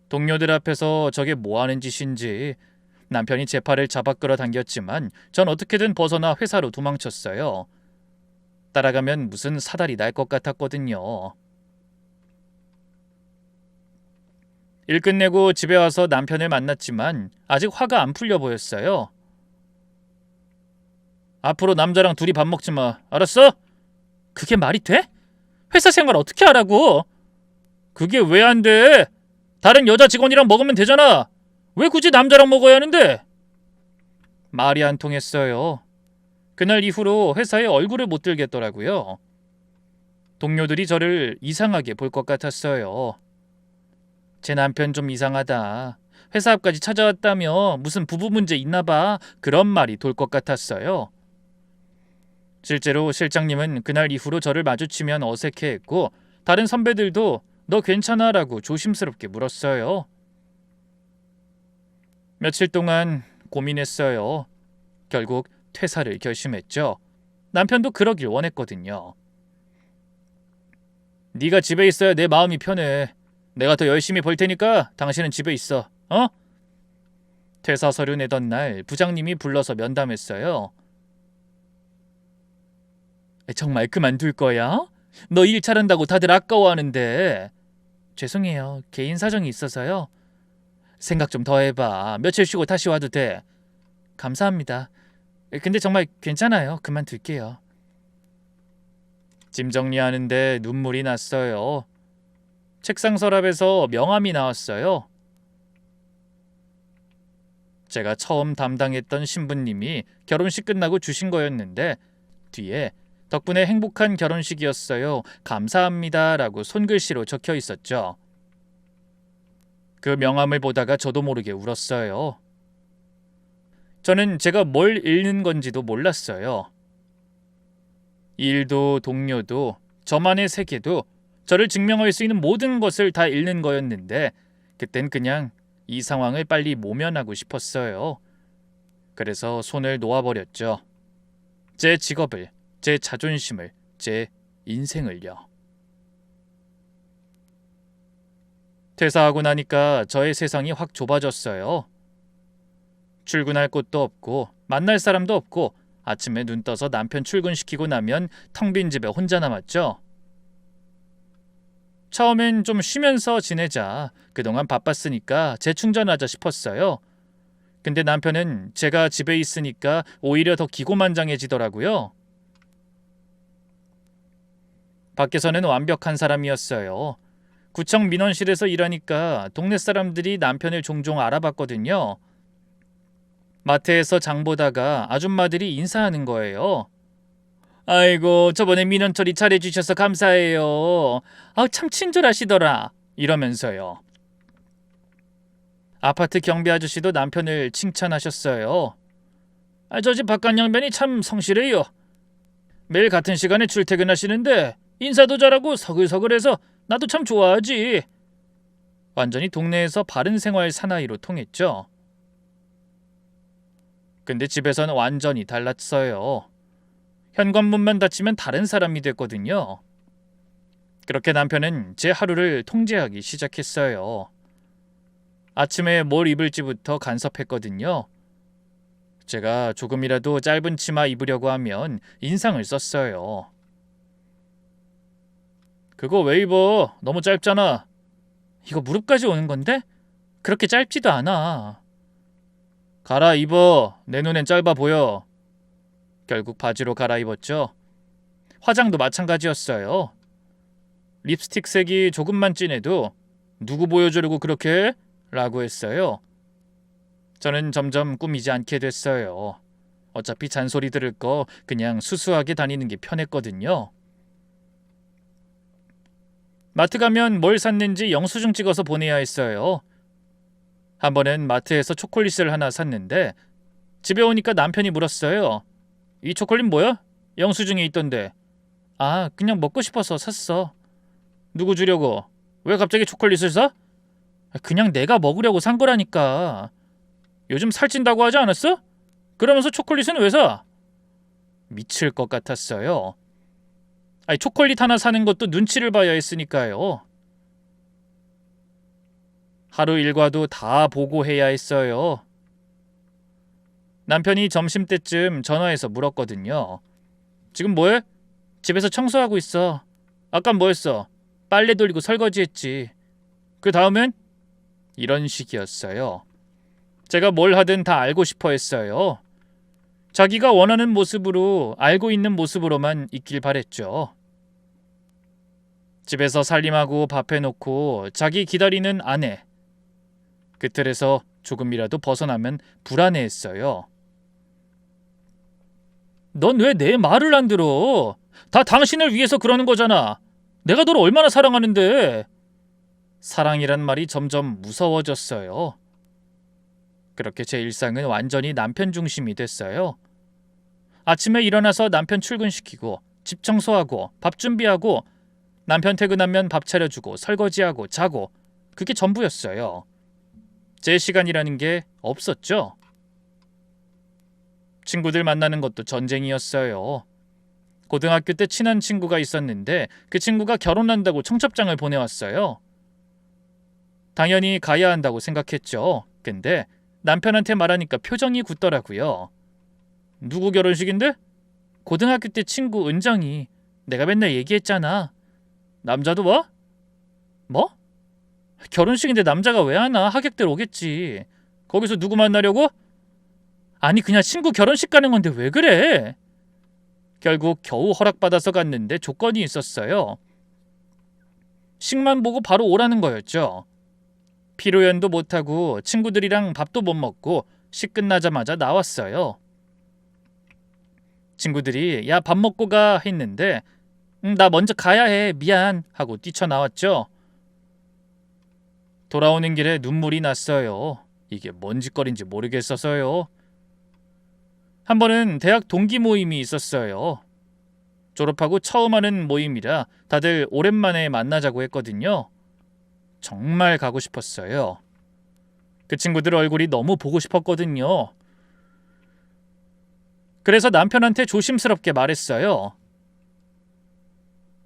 동료들 앞에서 저게 뭐하는 짓인지, 남편이 제 팔을 잡아 끌어당겼지만 전 어떻게든 벗어나 회사로 도망쳤어요. 따라가면 무슨 사달이 날 것 같았거든요. 일 끝내고 집에 와서 남편을 만났지만 아직 화가 안 풀려 보였어요. 앞으로 남자랑 둘이 밥 먹지 마. 알았어? 그게 말이 돼? 회사 생활 어떻게 하라고? 그게 왜 안 돼? 다른 여자 직원이랑 먹으면 되잖아. 왜 굳이 남자랑 먹어야 하는데? 말이 안 통했어요. 그날 이후로 회사에 얼굴을 못 들겠더라고요. 동료들이 저를 이상하게 볼 것 같았어요. 제 남편 좀 이상하다. 회사 앞까지 찾아왔다며 무슨 부부 문제 있나 봐. 그런 말이 돌 것 같았어요. 실제로 실장님은 그날 이후로 저를 마주치면 어색해했고 다른 선배들도 너 괜찮아? 라고 조심스럽게 물었어요. 며칠 동안 고민했어요. 결국 퇴사를 결심했죠. 남편도 그러길 원했거든요. 네가 집에 있어야 내 마음이 편해. 내가 더 열심히 벌 테니까 당신은 집에 있어. 어? 퇴사 서류 내던 날 부장님이 불러서 면담했어요. 정말 그만둘 거야? 너 일 잘한다고 다들 아까워하는데. 죄송해요. 개인 사정이 있어서요. 생각 좀 더 해봐. 며칠 쉬고 다시 와도 돼. 감사합니다. 근데 정말 괜찮아요. 그만둘게요. 짐 정리하는데 눈물이 났어요. 책상 서랍에서 명함이 나왔어요. 제가 처음 담당했던 신부님이 결혼식 끝나고 주신 거였는데 뒤에 덕분에 행복한 결혼식이었어요. 감사합니다. 라고 손글씨로 적혀 있었죠. 그 명함을 보다가 저도 모르게 울었어요. 저는 제가 뭘 읽는 건지도 몰랐어요. 일도 동료도 저만의 세계도 저를 증명할 수 있는 모든 것을 다 읽는 거였는데 그땐 그냥 이 상황을 빨리 모면하고 싶었어요. 그래서 손을 놓아버렸죠. 제 직업을, 제 자존심을, 제 인생을요. 퇴사하고 나니까 저의 세상이 확 좁아졌어요. 출근할 곳도 없고 만날 사람도 없고 아침에 눈 떠서 남편 출근시키고 나면 텅 빈 집에 혼자 남았죠. 처음엔 좀 쉬면서 지내자. 그동안 바빴으니까 재충전하자 싶었어요. 근데 남편은 제가 집에 있으니까 오히려 더 기고만장해지더라고요. 밖에서는 완벽한 사람이었어요. 구청 민원실에서 일하니까 동네 사람들이 남편을 종종 알아봤거든요. 마트에서 장 보다가 아줌마들이 인사하는 거예요. 아이고, 저번에 민원 처리 잘해주셔서 감사해요. 참 친절하시더라. 이러면서요. 아파트 경비 아저씨도 남편을 칭찬하셨어요. 저 집 바깥 양반이 참 성실해요. 매일 같은 시간에 출퇴근하시는데 인사도 잘하고 서글서글해서 나도 참 좋아하지. 완전히 동네에서 바른 생활 사나이로 통했죠. 근데 집에선 완전히 달랐어요. 현관문만 닫히면 다른 사람이 됐거든요. 그렇게 남편은 제 하루를 통제하기 시작했어요. 아침에 뭘 입을지부터 간섭했거든요. 제가 조금이라도 짧은 치마 입으려고 하면 인상을 썼어요. 그거 왜 입어? 너무 짧잖아. 이거 무릎까지 오는 건데? 그렇게 짧지도 않아. 갈아입어. 내 눈엔 짧아 보여. 결국 바지로 갈아입었죠. 화장도 마찬가지였어요. 립스틱 색이 조금만 진해도 누구 보여주려고 그렇게 해? 라고 했어요. 저는 점점 꾸미지 않게 됐어요. 어차피 잔소리 들을 거 그냥 수수하게 다니는 게 편했거든요. 마트 가면 뭘 샀는지 영수증 찍어서 보내야 했어요. 한 번은 마트에서 초콜릿을 하나 샀는데 집에 오니까 남편이 물었어요. 이 초콜릿 뭐야? 영수증에 있던데. 그냥 먹고 싶어서 샀어. 누구 주려고? 왜 갑자기 초콜릿을 사? 그냥 내가 먹으려고 산 거라니까. 요즘 살찐다고 하지 않았어? 그러면서 초콜릿은 왜 사? 미칠 것 같았어요. 초콜릿 하나 사는 것도 눈치를 봐야 했으니까요. 하루 일과도 다 보고해야 했어요. 남편이 점심때쯤 전화해서 물었거든요. 지금 뭐해? 집에서 청소하고 있어. 아깐 뭐했어? 빨래 돌리고 설거지했지. 그 다음엔? 이런 식이었어요. 제가 뭘 하든 다 알고 싶어 했어요. 자기가 원하는 모습으로, 알고 있는 모습으로만 있길 바랬죠. 집에서 살림하고 밥 해놓고 자기 기다리는 아내. 그 틀에서 조금이라도 벗어나면 불안해했어요. 넌 왜 내 말을 안 들어? 다 당신을 위해서 그러는 거잖아. 내가 너를 얼마나 사랑하는데. 사랑이란 말이 점점 무서워졌어요. 그렇게 제 일상은 완전히 남편 중심이 됐어요. 아침에 일어나서 남편 출근시키고 집 청소하고 밥 준비하고 남편 퇴근하면 밥 차려주고 설거지하고 자고, 그게 전부였어요. 제 시간이라는 게 없었죠. 친구들 만나는 것도 전쟁이었어요. 고등학교 때 친한 친구가 있었는데 그 친구가 결혼한다고 청첩장을 보내왔어요. 당연히 가야 한다고 생각했죠. 근데 남편한테 말하니까 표정이 굳더라고요. 누구 결혼식인데? 고등학교 때 친구 은정이. 내가 맨날 얘기했잖아. 남자도 와? 뭐? 결혼식인데 남자가 왜 하나? 하객들 오겠지. 거기서 누구 만나려고? 아니 그냥 친구 결혼식 가는 건데 왜 그래? 결국 겨우 허락받아서 갔는데 조건이 있었어요. 식만 보고 바로 오라는 거였죠. 피로연도 못하고 친구들이랑 밥도 못 먹고 식 끝나자마자 나왔어요. 친구들이 야 밥 먹고 가 했는데 나 먼저 가야 해 미안 하고 뛰쳐나왔죠. 돌아오는 길에 눈물이 났어요. 이게 뭔 짓거리인지 모르겠어서요. 한 번은 대학 동기 모임이 있었어요. 졸업하고 처음 하는 모임이라 다들 오랜만에 만나자고 했거든요. 정말 가고 싶었어요. 그 친구들 얼굴이 너무 보고 싶었거든요. 그래서 남편한테 조심스럽게 말했어요.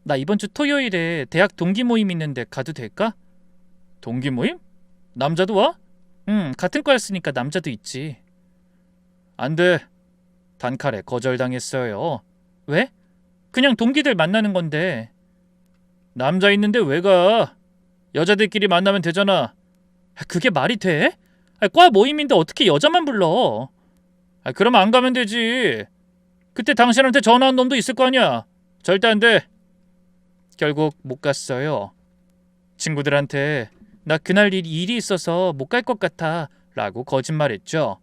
나 이번 주 토요일에 대학 동기 모임 있는데 가도 될까? 동기 모임? 남자도 와? 응, 같은 과였으니까 남자도 있지. 안 돼. 단칼에 거절당했어요. 왜? 그냥 동기들 만나는 건데. 남자 있는데 왜 가? 여자들끼리 만나면 되잖아. 그게 말이 돼? 과 모임인데 어떻게 여자만 불러? 그럼 안 가면 되지. 그때 당신한테 전화한 놈도 있을 거 아니야. 절대 안 돼. 결국 못 갔어요. 친구들한테 나 그날 일이 있어서 못 갈 것 같아 라고 거짓말했죠.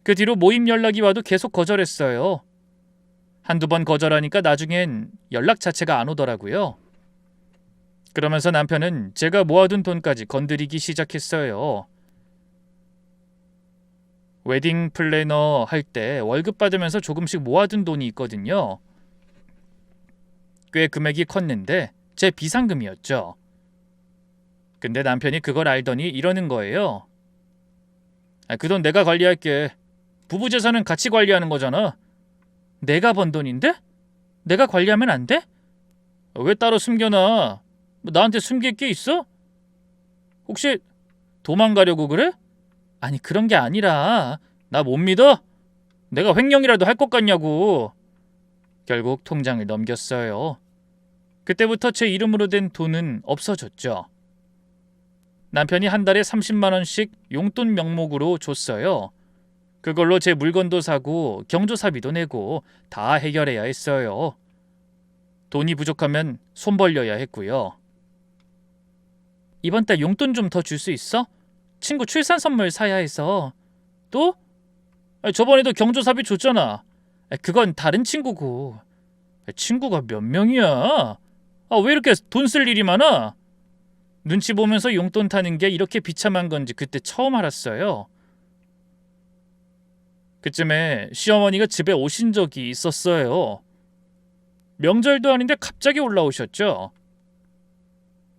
그 뒤로 모임 연락이 와도 계속 거절했어요. 한두 번 거절하니까 나중엔 연락 자체가 안 오더라고요. 그러면서 남편은 제가 모아둔 돈까지 건드리기 시작했어요. 웨딩 플래너 할 때 월급 받으면서 조금씩 모아둔 돈이 있거든요. 꽤 금액이 컸는데 제 비상금이었죠. 근데 남편이 그걸 알더니 이러는 거예요. 그 돈 내가 관리할게. 부부 재산은 같이 관리하는 거잖아. 내가 번 돈인데? 내가 관리하면 안 돼? 왜 따로 숨겨놔? 나한테 숨길 게 있어? 혹시 도망가려고 그래? 아니 그런 게 아니라 나 못 믿어? 내가 횡령이라도 할 것 같냐고. 결국 통장을 넘겼어요. 그때부터 제 이름으로 된 돈은 없어졌죠. 남편이 한 달에 30만 원씩 용돈 명목으로 줬어요. 그걸로 제 물건도 사고 경조사비도 내고 다 해결해야 했어요. 돈이 부족하면 손 벌려야 했고요. 이번 달 용돈 좀 더 줄 수 있어? 친구 출산 선물 사야 해서. 또? 저번에도 경조사비 줬잖아. 그건 다른 친구고. 친구가 몇 명이야? 왜 이렇게 돈 쓸 일이 많아? 눈치 보면서 용돈 타는 게 이렇게 비참한 건지 그때 처음 알았어요. 그쯤에 시어머니가 집에 오신 적이 있었어요. 명절도 아닌데 갑자기 올라오셨죠.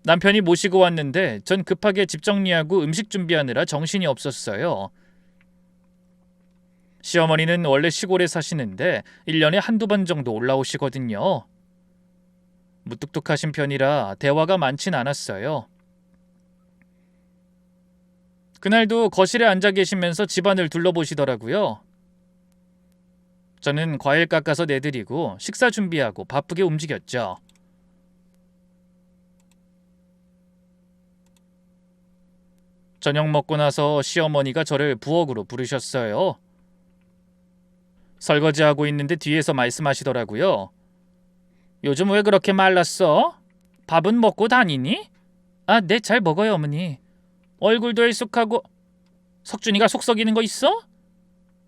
남편이 모시고 왔는데 전 급하게 집 정리하고 음식 준비하느라 정신이 없었어요. 시어머니는 원래 시골에 사시는데 1년에 한두 번 정도 올라오시거든요. 무뚝뚝하신 편이라 대화가 많진 않았어요. 그날도 거실에 앉아 계시면서 집안을 둘러보시더라고요. 저는 과일 깎아서 내드리고 식사 준비하고 바쁘게 움직였죠. 저녁 먹고 나서 시어머니가 저를 부엌으로 부르셨어요. 설거지하고 있는데 뒤에서 말씀하시더라고요. 요즘 왜 그렇게 말랐어? 밥은 먹고 다니니? 아, 네, 잘 먹어요, 어머니. 얼굴도 일숙하고. 석준이가 속 썩이는 거 있어?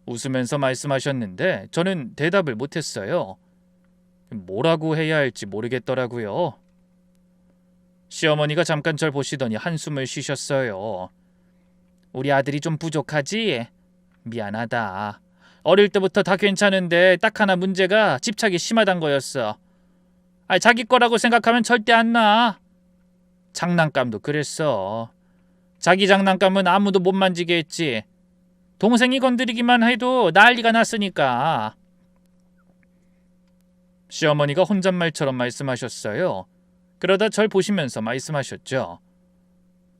웃으면서 말씀하셨는데 저는 대답을 못했어요. 뭐라고 해야 할지 모르겠더라고요. 시어머니가 잠깐 절 보시더니 한숨을 쉬셨어요. 우리 아들이 좀 부족하지? 미안하다. 어릴 때부터 다 괜찮은데 딱 하나 문제가 집착이 심하단 거였어. 자기 거라고 생각하면 절대 안 나. 장난감도 그랬어. 자기 장난감은 아무도 못 만지게 했지. 동생이 건드리기만 해도 난리가 났으니까. 시어머니가 혼잣말처럼 말씀하셨어요. 그러다 절 보시면서 말씀하셨죠.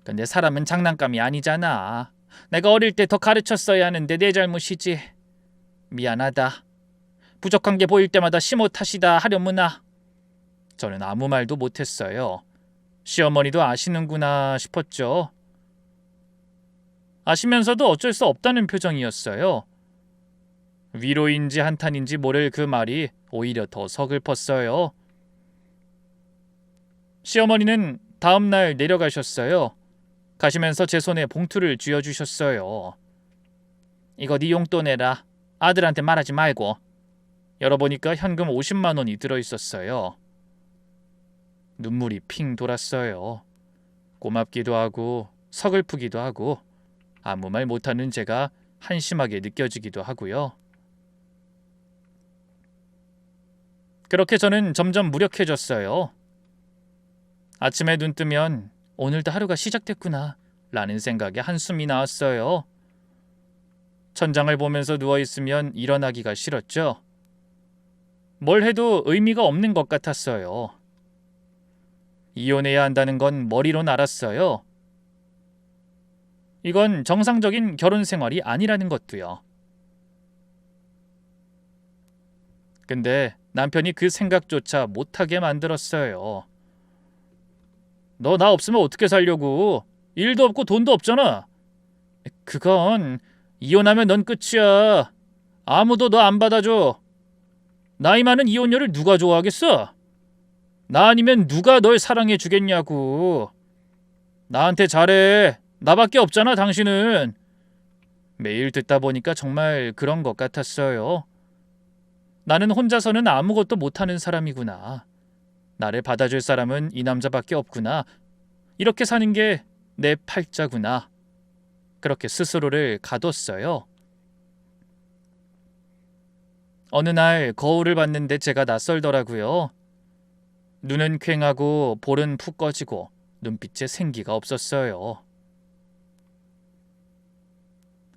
근데 사람은 장난감이 아니잖아. 내가 어릴 때 더 가르쳤어야 하는데 내 잘못이지. 미안하다. 부족한 게 보일 때마다 시모 탓이다 하려무나. 저는 아무 말도 못했어요. 시어머니도 아시는구나 싶었죠. 아시면서도 어쩔 수 없다는 표정이었어요. 위로인지 한탄인지 모를 그 말이 오히려 더 서글펐어요. 시어머니는 다음 날 내려가셨어요. 가시면서 제 손에 봉투를 쥐어주셨어요. 이거 네 용돈 내라. 아들한테 말하지 말고. 열어보니까 현금 50만 원이 들어있었어요. 눈물이 핑 돌았어요. 고맙기도 하고 서글프기도 하고 아무 말 못하는 제가 한심하게 느껴지기도 하고요. 그렇게 저는 점점 무력해졌어요. 아침에 눈 뜨면 오늘도 하루가 시작됐구나 라는 생각에 한숨이 나왔어요. 천장을 보면서 누워있으면 일어나기가 싫었죠. 뭘 해도 의미가 없는 것 같았어요. 이혼해야 한다는 건 머리론 알았어요. 이건 정상적인 결혼 생활이 아니라는 것도요. 근데 남편이 그 생각조차 못하게 만들었어요. 너 나 없으면 어떻게 살려고? 일도 없고 돈도 없잖아. 그건 이혼하면 넌 끝이야. 아무도 너 안 받아줘. 나이 많은 이혼녀를 누가 좋아하겠어? 나 아니면 누가 널 사랑해 주겠냐고. 나한테 잘해. 나밖에 없잖아, 당신은. 매일 듣다 보니까 정말 그런 것 같았어요. 나는 혼자서는 아무것도 못하는 사람이구나. 나를 받아줄 사람은 이 남자밖에 없구나. 이렇게 사는 게 내 팔자구나. 그렇게 스스로를 가뒀어요. 어느 날 거울을 봤는데 제가 낯설더라고요. 눈은 퀭하고 볼은 푹 꺼지고 눈빛에 생기가 없었어요.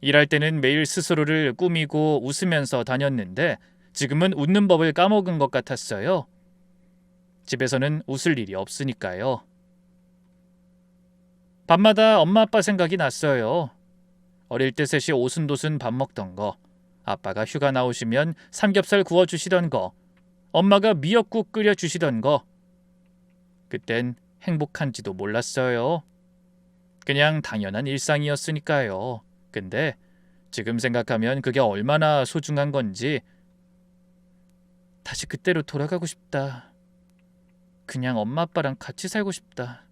일할 때는 매일 스스로를 꾸미고 웃으면서 다녔는데 지금은 웃는 법을 까먹은 것 같았어요. 집에서는 웃을 일이 없으니까요. 밤마다 엄마 아빠 생각이 났어요. 어릴 때 셋이 오순도순 밥 먹던 거, 아빠가 휴가 나오시면 삼겹살 구워주시던 거, 엄마가 미역국 끓여주시던 거. 그땐 행복한지도 몰랐어요. 그냥 당연한 일상이었으니까요. 근데 지금 생각하면 그게 얼마나 소중한 건지. 다시 그때로 돌아가고 싶다. 그냥 엄마 아빠랑 같이 살고 싶다.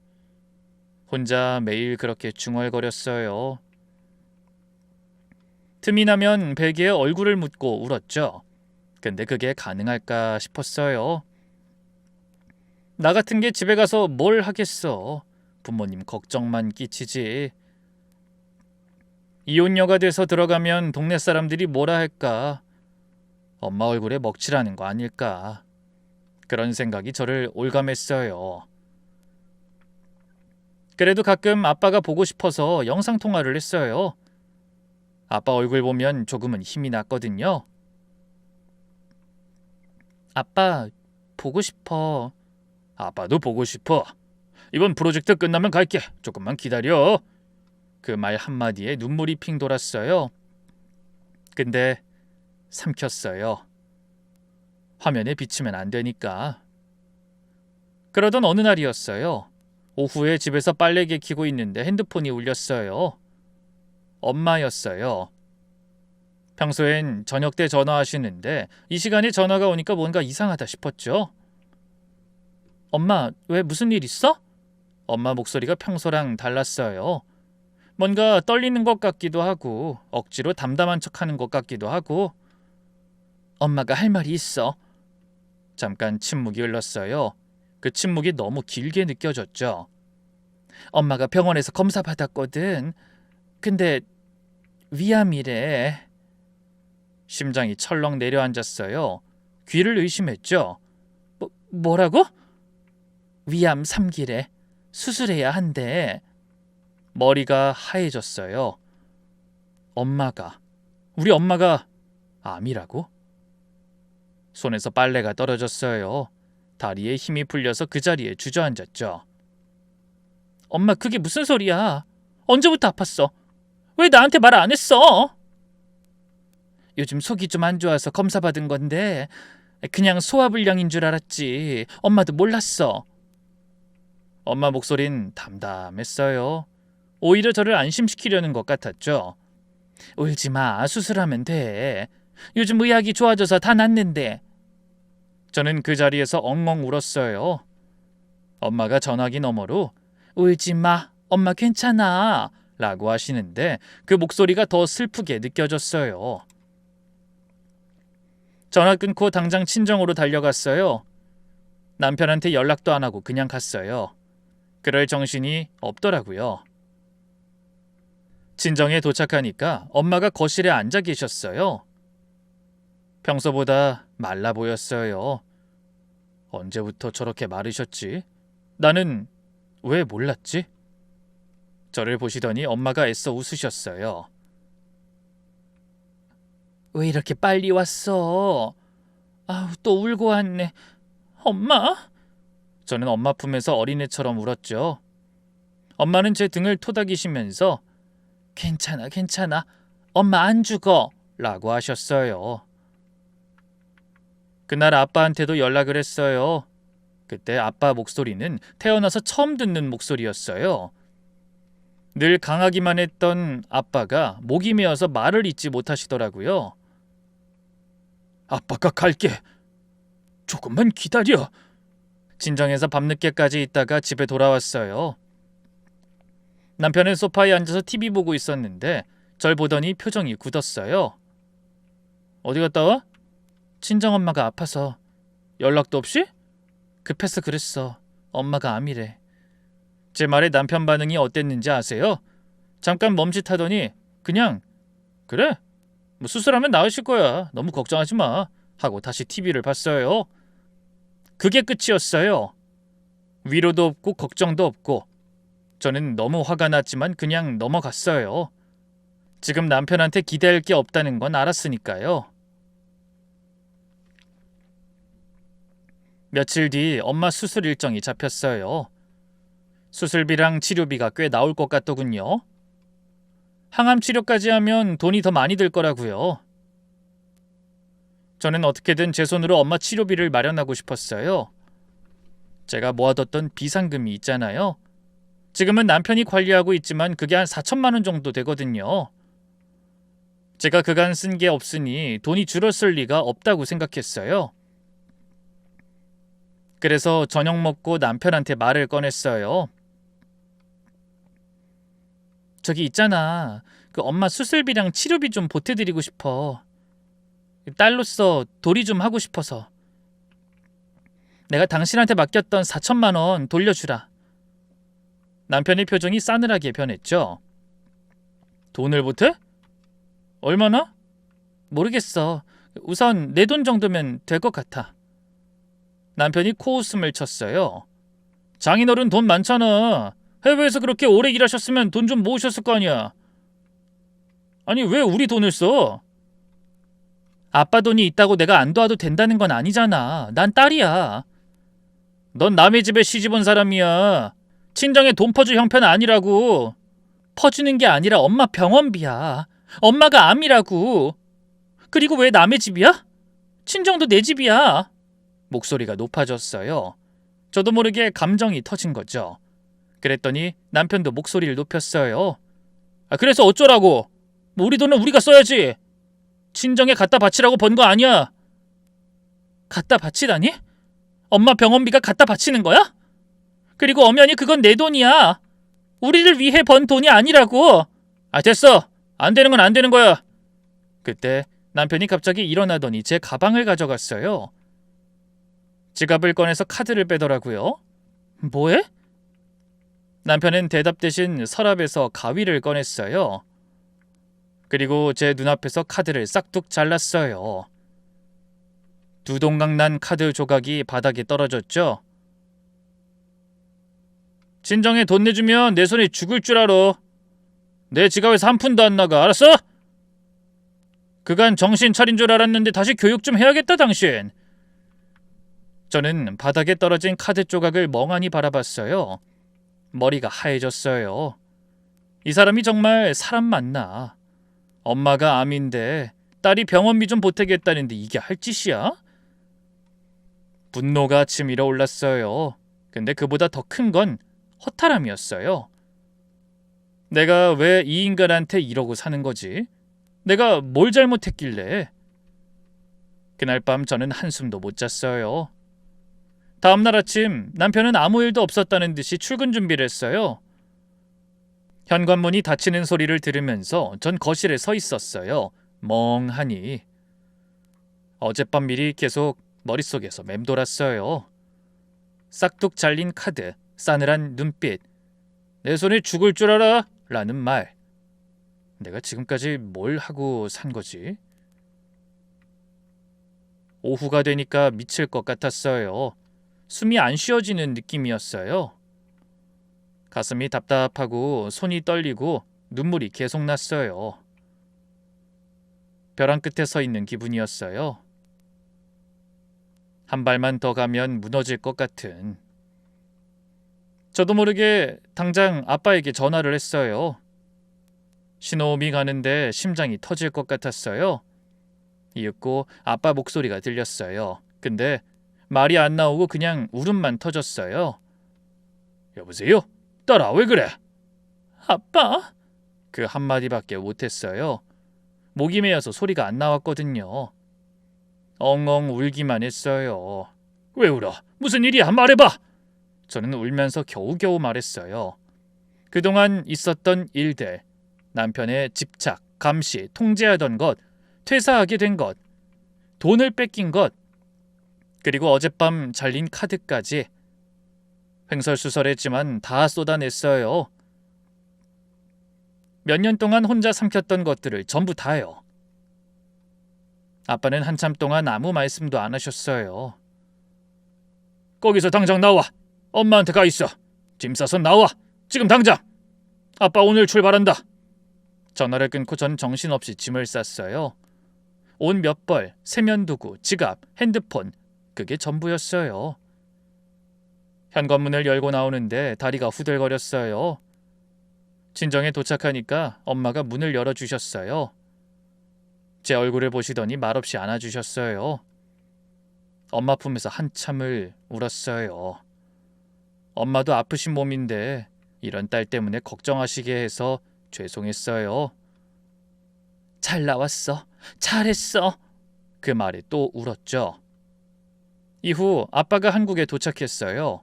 혼자 매일 그렇게 중얼거렸어요. 틈이 나면 베개에 얼굴을 묻고 울었죠. 근데 그게 가능할까 싶었어요. 나 같은 게 집에 가서 뭘 하겠어. 부모님 걱정만 끼치지. 이혼녀가 돼서 들어가면 동네 사람들이 뭐라 할까. 엄마 얼굴에 먹칠하는 거 아닐까. 그런 생각이 저를 올감했어요. 그래도 가끔 아빠가 보고 싶어서 영상통화를 했어요. 아빠 얼굴 보면 조금은 힘이 났거든요. 아빠, 보고 싶어. 아빠도 보고 싶어. 이번 프로젝트 끝나면 갈게. 조금만 기다려. 그 말 한마디에 눈물이 핑 돌았어요. 근데 삼켰어요. 화면에 비치면 안 되니까. 그러던 어느 날이었어요. 오후에 집에서 빨래개 켜고 있는데 핸드폰이 울렸어요. 엄마였어요. 평소엔 저녁 때 전화하시는데 이 시간에 전화가 오니까 뭔가 이상하다 싶었죠. 엄마, 왜 무슨 일 있어? 엄마 목소리가 평소랑 달랐어요. 뭔가 떨리는 것 같기도 하고 억지로 담담한 척하는 것 같기도 하고. 엄마가 할 말이 있어. 잠깐 침묵이 흘렀어요. 그 침묵이 너무 길게 느껴졌죠. 엄마가 병원에서 검사 받았거든. 근데 위암이래. 심장이 철렁 내려앉았어요. 귀를 의심했죠. 뭐라고? 위암 3기래. 수술해야 한대. 머리가 하얘졌어요. 우리 엄마가 암이라고? 손에서 빨래가 떨어졌어요. 다리에 힘이 풀려서 그 자리에 주저앉았죠. 엄마, 그게 무슨 소리야? 언제부터 아팠어? 왜 나한테 말 안 했어? 요즘 속이 좀 안 좋아서 검사 받은 건데 그냥 소화불량인 줄 알았지. 엄마도 몰랐어. 엄마 목소린 담담했어요. 오히려 저를 안심시키려는 것 같았죠. 울지 마. 수술하면 돼. 요즘 의학이 좋아져서 다 낫는데. 저는 그 자리에서 엉엉 울었어요. 엄마가 전화기 너머로 울지 마. 엄마 괜찮아. 라고 하시는데 그 목소리가 더 슬프게 느껴졌어요. 전화 끊고 당장 친정으로 달려갔어요. 남편한테 연락도 안 하고 그냥 갔어요. 그럴 정신이 없더라고요. 친정에 도착하니까 엄마가 거실에 앉아 계셨어요. 평소보다 말라 보였어요. 언제부터 저렇게 마르셨지? 나는 왜 몰랐지? 저를 보시더니 엄마가 애써 웃으셨어요. 왜 이렇게 빨리 왔어? 아우, 또 울고 왔네. 엄마? 저는 엄마 품에서 어린애처럼 울었죠. 엄마는 제 등을 토닥이시면서 괜찮아, 괜찮아. 엄마 안 죽어. 라고 하셨어요. 그날 아빠한테도 연락을 했어요. 그때 아빠 목소리는 태어나서 처음 듣는 목소리였어요. 늘 강하기만 했던 아빠가 목이 메어서 말을 잇지 못하시더라고요. 아빠가 갈게. 조금만 기다려. 친정에서 밤늦게까지 있다가 집에 돌아왔어요. 남편은 소파에 앉아서 TV 보고 있었는데 절 보더니 표정이 굳었어요. 어디 갔다 와? 친정엄마가 아파서. 연락도 없이? 급해서 그랬어. 엄마가 암이래. 제 말에 남편 반응이 어땠는지 아세요? 잠깐 멈칫하더니 그냥 그래? 뭐 수술하면 나으실 거야. 너무 걱정하지 마. 하고 다시 TV를 봤어요. 그게 끝이었어요. 위로도 없고 걱정도 없고. 저는 너무 화가 났지만 그냥 넘어갔어요. 지금 남편한테 기대할 게 없다는 건 알았으니까요. 며칠 뒤 엄마 수술 일정이 잡혔어요. 수술비랑 치료비가 꽤 나올 것 같더군요. 항암 치료까지 하면 돈이 더 많이 들 거라고요. 저는 어떻게든 제 손으로 엄마 치료비를 마련하고 싶었어요. 제가 모아뒀던 비상금이 있잖아요. 지금은 남편이 관리하고 있지만 그게 한 4천만 원 정도 되거든요. 제가 그간 쓴 게 없으니 돈이 줄었을 리가 없다고 생각했어요. 그래서 저녁 먹고 남편한테 말을 꺼냈어요. 저기 있잖아. 그 엄마 수술비랑 치료비 좀 보태드리고 싶어. 딸로서 도리 좀 하고 싶어서. 내가 당신한테 맡겼던 4천만 원 돌려주라. 남편의 표정이 싸늘하게 변했죠. 돈을 보태? 얼마나? 모르겠어. 우선 내 돈 정도면 될 것 같아. 남편이 코웃음을 쳤어요. 장인어른 돈 많잖아. 해외에서 그렇게 오래 일하셨으면 돈 좀 모으셨을 거 아니야. 아니, 왜 우리 돈을 써? 아빠 돈이 있다고 내가 안 도와도 된다는 건 아니잖아. 난 딸이야. 넌 남의 집에 시집 온 사람이야. 친정에 돈 퍼줄 형편은 아니라고. 퍼주는 게 아니라 엄마 병원비야. 엄마가 암이라고. 그리고 왜 남의 집이야? 친정도 내 집이야. 목소리가 높아졌어요. 저도 모르게 감정이 터진 거죠. 그랬더니 남편도 목소리를 높였어요. 그래서 어쩌라고? 뭐 우리 돈은 우리가 써야지. 친정에 갖다 바치라고 번 거 아니야. 갖다 바치다니? 엄마 병원비가 갖다 바치는 거야? 그리고 엄연히 그건 내 돈이야. 우리를 위해 번 돈이 아니라고. 됐어. 안 되는 건 안 되는 거야. 그때 남편이 갑자기 일어나더니 제 가방을 가져갔어요. 지갑을 꺼내서 카드를 빼더라고요. 뭐해? 남편은 대답 대신 서랍에서 가위를 꺼냈어요. 그리고 제 눈앞에서 카드를 싹둑 잘랐어요. 두 동강 난 카드 조각이 바닥에 떨어졌죠. 친정에 돈 내주면 내 손이 죽을 줄 알아. 내 지갑에서 한 푼도 안 나가. 알았어? 그간 정신 차린 줄 알았는데 다시 교육 좀 해야겠다 당신. 저는 바닥에 떨어진 카드 조각을 멍하니 바라봤어요. 머리가 하얘졌어요. 이 사람이 정말 사람 맞나? 엄마가 암인데 딸이 병원비 좀 보태겠다는데 이게 할 짓이야? 분노가 치밀어 올랐어요. 근데 그보다 더 큰 건 허탈함이었어요. 내가 왜 이 인간한테 이러고 사는 거지? 내가 뭘 잘못했길래? 그날 밤 저는 한숨도 못 잤어요. 다음날 아침 남편은 아무 일도 없었다는 듯이 출근 준비를 했어요. 현관문이 닫히는 소리를 들으면서 전 거실에 서 있었어요. 멍하니. 어젯밤 일이 계속 머릿속에서 맴돌았어요. 싹둑 잘린 카드, 싸늘한 눈빛, 내 손에 죽을 줄 알아? 라는 말. 내가 지금까지 뭘 하고 산 거지? 오후가 되니까 미칠 것 같았어요. 숨이 안 쉬어지는 느낌이었어요. 가슴이 답답하고 손이 떨리고 눈물이 계속 났어요. 벼랑 끝에 서 있는 기분이었어요. 한 발만 더 가면 무너질 것 같은. 저도 모르게 당장 아빠에게 전화를 했어요. 신호음이 가는데 심장이 터질 것 같았어요. 이윽고 아빠 목소리가 들렸어요. 근데 말이 안 나오고 그냥 울음만 터졌어요. 여보세요? 딸아, 왜 그래? 아빠? 그 한마디밖에 못했어요. 목이 메어서 소리가 안 나왔거든요. 엉엉 울기만 했어요. 왜 울어? 무슨 일이야? 말해봐! 저는 울면서 겨우겨우 말했어요. 그동안 있었던 일들, 남편의 집착, 감시, 통제하던 것, 퇴사하게 된 것, 돈을 뺏긴 것, 그리고 어젯밤 잘린 카드까지. 횡설수설했지만 다 쏟아냈어요. 몇 년 동안 혼자 삼켰던 것들을 전부 다요. 아빠는 한참 동안 아무 말씀도 안 하셨어요. 거기서 당장 나와. 엄마한테 가 있어. 짐 싸서 나와. 지금 당장. 아빠 오늘 출발한다. 전화를 끊고 전 정신없이 짐을 쌌어요. 옷 몇 벌, 세면도구, 지갑, 핸드폰, 그게 전부였어요. 현관문을 열고 나오는데 다리가 후들거렸어요. 친정에 도착하니까 엄마가 문을 열어주셨어요. 제 얼굴을 보시더니 말없이 안아주셨어요. 엄마 품에서 한참을 울었어요. 엄마도 아프신 몸인데 이런 딸 때문에 걱정하시게 해서 죄송했어요. 잘 나왔어. 잘했어. 그 말에 또 울었죠. 이후 아빠가 한국에 도착했어요.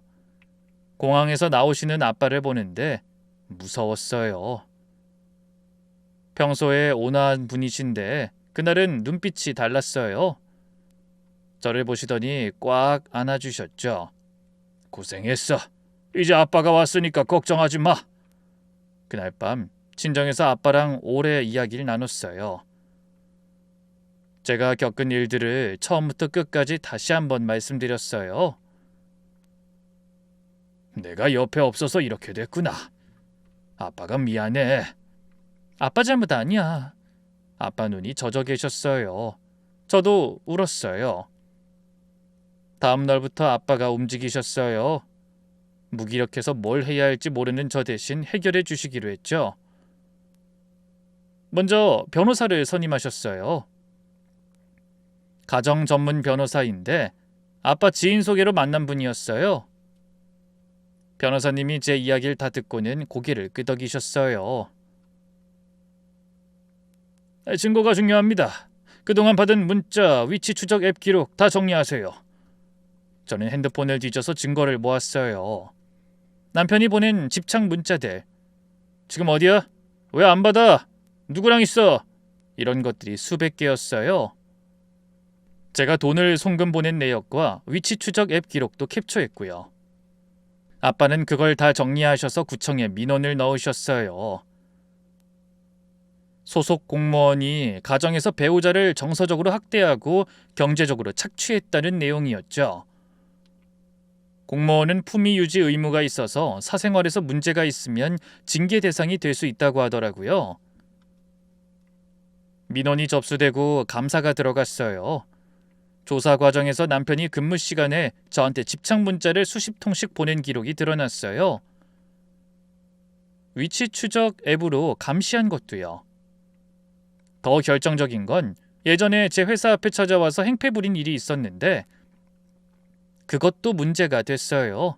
공항에서 나오시는 아빠를 보는데 무서웠어요. 평소에 온화한 분이신데 그날은 눈빛이 달랐어요. 저를 보시더니 꽉 안아주셨죠. 고생했어. 이제 아빠가 왔으니까 걱정하지 마. 그날 밤 친정에서 아빠랑 오래 이야기를 나눴어요. 제가 겪은 일들을 처음부터 끝까지 다시 한번 말씀드렸어요. 내가 옆에 없어서 이렇게 됐구나. 아빠가 미안해. 아빠 잘못 아니야. 아빠 눈이 젖어 계셨어요. 저도 울었어요. 다음 날부터 아빠가 움직이셨어요. 무기력해서 뭘 해야 할지 모르는 저 대신 해결해 주시기로 했죠. 먼저 변호사를 선임하셨어요. 가정 전문 변호사인데 아빠 지인 소개로 만난 분이었어요. 변호사님이 제 이야기를 다 듣고는 고개를 끄덕이셨어요. 증거가 중요합니다. 그동안 받은 문자, 위치 추적 앱 기록 다 정리하세요. 저는 핸드폰을 뒤져서 증거를 모았어요. 남편이 보낸 집착 문자들. 지금 어디야? 왜 안 받아? 누구랑 있어? 이런 것들이 수백 개였어요. 제가 돈을 송금 보낸 내역과 위치 추적 앱 기록도 캡처했고요. 아빠는 그걸 다 정리하셔서 구청에 민원을 넣으셨어요. 소속 공무원이 가정에서 배우자를 정서적으로 학대하고 경제적으로 착취했다는 내용이었죠. 공무원은 품위 유지 의무가 있어서 사생활에서 문제가 있으면 징계 대상이 될 수 있다고 하더라고요. 민원이 접수되고 감사가 들어갔어요. 조사 과정에서 남편이 근무 시간에 저한테 집착 문자를 수십 통씩 보낸 기록이 드러났어요. 위치 추적 앱으로 감시한 것도요. 더 결정적인 건 예전에 제 회사 앞에 찾아와서 행패 부린 일이 있었는데 그것도 문제가 됐어요.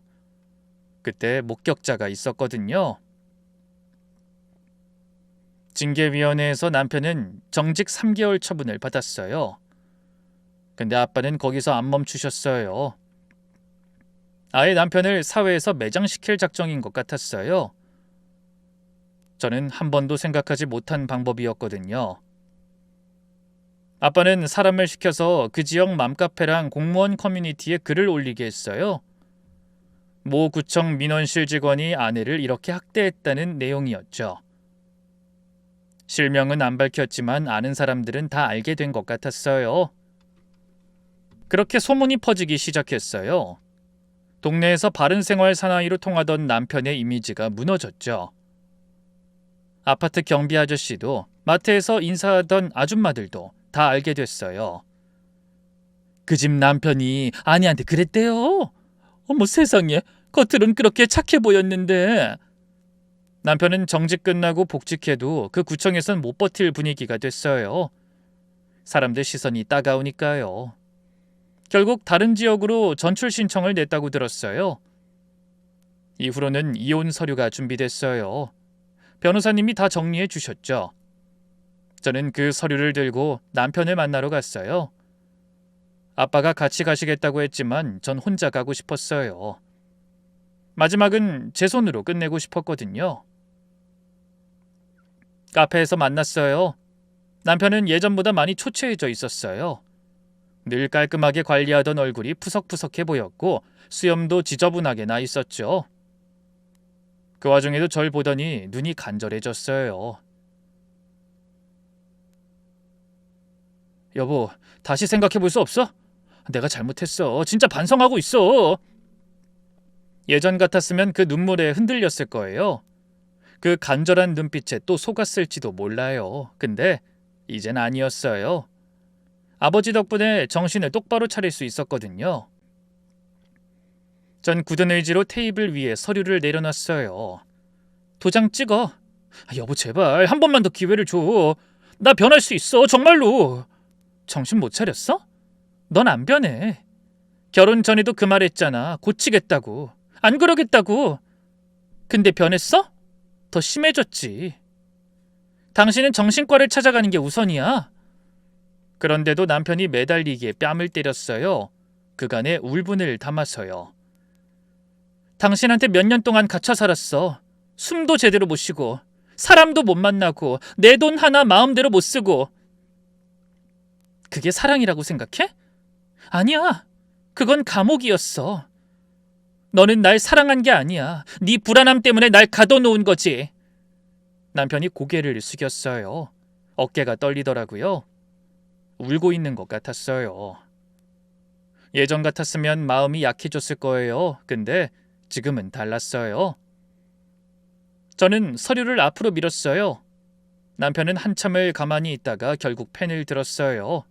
그때 목격자가 있었거든요. 징계위원회에서 남편은 정직 3개월 처분을 받았어요. 근데 아빠는 거기서 안 멈추셨어요. 아예 남편을 사회에서 매장시킬 작정인 것 같았어요. 저는 한 번도 생각하지 못한 방법이었거든요. 아빠는 사람을 시켜서 그 지역 맘카페랑 공무원 커뮤니티에 글을 올리게 했어요. 모 구청 민원실 직원이 아내를 이렇게 학대했다는 내용이었죠. 실명은 안 밝혔지만 아는 사람들은 다 알게 된 것 같았어요. 그렇게 소문이 퍼지기 시작했어요. 동네에서 바른 생활 사나이로 통하던 남편의 이미지가 무너졌죠. 아파트 경비 아저씨도 마트에서 인사하던 아줌마들도 다 알게 됐어요. 그 집 남편이 아내한테 그랬대요. 어머 세상에, 겉으론 그렇게 착해 보였는데. 남편은 정직 끝나고 복직해도 그 구청에선 못 버틸 분위기가 됐어요. 사람들 시선이 따가우니까요. 결국 다른 지역으로 전출 신청을 냈다고 들었어요. 이후로는 이혼 서류가 준비됐어요. 변호사님이 다 정리해 주셨죠. 저는 그 서류를 들고 남편을 만나러 갔어요. 아빠가 같이 가시겠다고 했지만 전 혼자 가고 싶었어요. 마지막은 제 손으로 끝내고 싶었거든요. 카페에서 만났어요. 남편은 예전보다 많이 초췌해져 있었어요. 늘 깔끔하게 관리하던 얼굴이 푸석푸석해 보였고 수염도 지저분하게 나 있었죠. 그 와중에도 절 보더니 눈이 간절해졌어요. 여보, 다시 생각해 볼 수 없어? 내가 잘못했어. 진짜 반성하고 있어. 예전 같았으면 그 눈물에 흔들렸을 거예요. 그 간절한 눈빛에 또 속았을지도 몰라요. 근데 이젠 아니었어요. 아버지 덕분에 정신을 똑바로 차릴 수 있었거든요. 전 굳은 의지로 테이블 위에 서류를 내려놨어요. 도장 찍어. 여보 제발 한 번만 더 기회를 줘. 나 변할 수 있어 정말로. 정신 못 차렸어? 넌 안 변해. 결혼 전에도 그 말 했잖아. 고치겠다고. 안 그러겠다고. 근데 변했어? 더 심해졌지. 당신은 정신과를 찾아가는 게 우선이야. 그런데도 남편이 매달리기에 뺨을 때렸어요. 그간의 울분을 담아서요. 당신한테 몇 년 동안 갇혀 살았어. 숨도 제대로 못 쉬고 사람도 못 만나고 내 돈 하나 마음대로 못 쓰고. 그게 사랑이라고 생각해? 아니야. 그건 감옥이었어. 너는 날 사랑한 게 아니야. 네 불안함 때문에 날 가둬놓은 거지. 남편이 고개를 숙였어요. 어깨가 떨리더라고요. 울고 있는 것 같았어요. 예전 같았으면 마음이 약해졌을 거예요. 근데 지금은 달랐어요. 저는 서류를 앞으로 밀었어요. 남편은 한참을 가만히 있다가 결국 펜을 들었어요.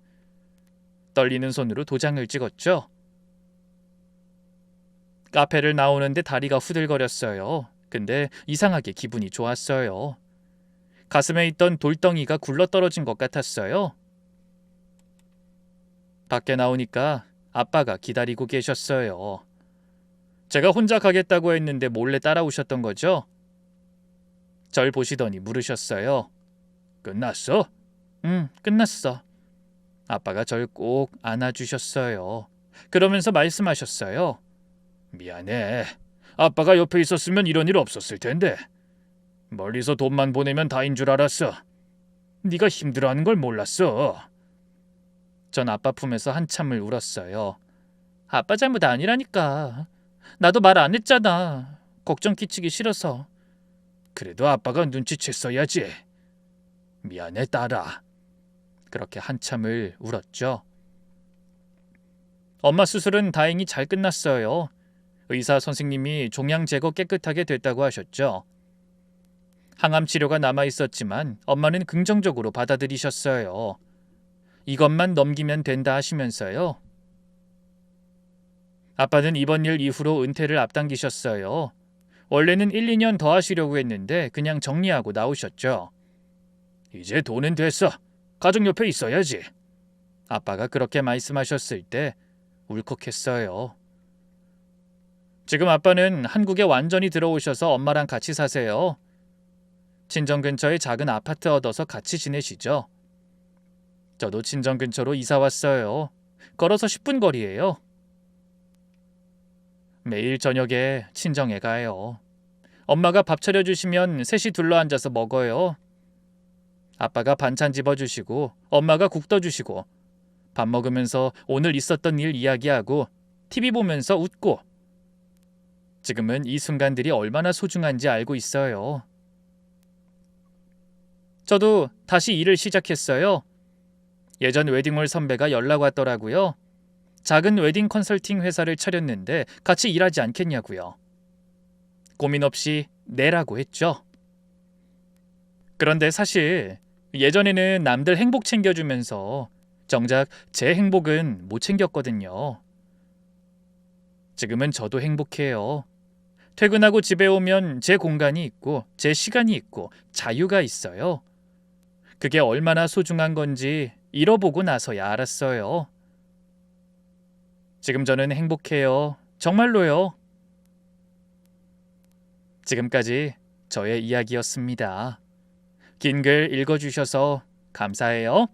떨리는 손으로 도장을 찍었죠. 카페를 나오는데 다리가 후들거렸어요. 근데 이상하게 기분이 좋았어요. 가슴에 있던 돌덩이가 굴러떨어진 것 같았어요. 밖에 나오니까 아빠가 기다리고 계셨어요. 제가 혼자 가겠다고 했는데 몰래 따라오셨던 거죠? 절 보시더니 물으셨어요. 끝났어? 응, 끝났어. 아빠가 절 꼭 안아주셨어요. 그러면서 말씀하셨어요. 미안해. 아빠가 옆에 있었으면 이런 일 없었을 텐데. 멀리서 돈만 보내면 다인 줄 알았어. 네가 힘들어하는 걸 몰랐어. 전 아빠 품에서 한참을 울었어요. 아빠 잘못 아니라니까. 나도 말 안 했잖아. 걱정 끼치기 싫어서. 그래도 아빠가 눈치챘어야지. 미안해, 딸아. 그렇게 한참을 울었죠. 엄마 수술은 다행히 잘 끝났어요. 의사 선생님이 종양 제거 깨끗하게 됐다고 하셨죠. 항암 치료가 남아 있었지만 엄마는 긍정적으로 받아들이셨어요. 이것만 넘기면 된다 하시면서요. 아빠는 이번 일 이후로 은퇴를 앞당기셨어요. 원래는 1, 2년 더 하시려고 했는데 그냥 정리하고 나오셨죠. 이제 돈은 됐어. 가족 옆에 있어야지. 아빠가 그렇게 말씀하셨을 때 울컥했어요. 지금 아빠는 한국에 완전히 들어오셔서 엄마랑 같이 사세요. 친정 근처에 작은 아파트 얻어서 같이 지내시죠. 저도 친정 근처로 이사 왔어요. 걸어서 10분 거리예요. 매일 저녁에 친정에 가요. 엄마가 밥 차려주시면 셋이 둘러앉아서 먹어요. 아빠가 반찬 집어주시고 엄마가 국 떠주시고 밥 먹으면서 오늘 있었던 일 이야기하고 TV 보면서 웃고. 지금은 이 순간들이 얼마나 소중한지 알고 있어요. 저도 다시 일을 시작했어요. 예전 웨딩홀 선배가 연락 왔더라고요. 작은 웨딩 컨설팅 회사를 차렸는데 같이 일하지 않겠냐고요. 고민 없이 네라고 했죠. 그런데 사실 예전에는 남들 행복 챙겨주면서 정작 제 행복은 못 챙겼거든요. 지금은 저도 행복해요. 퇴근하고 집에 오면 제 공간이 있고 제 시간이 있고 자유가 있어요. 그게 얼마나 소중한 건지 잃어보고 나서야 알았어요. 지금 저는 행복해요. 정말로요. 지금까지 저의 이야기였습니다. 긴 글 읽어주셔서 감사해요.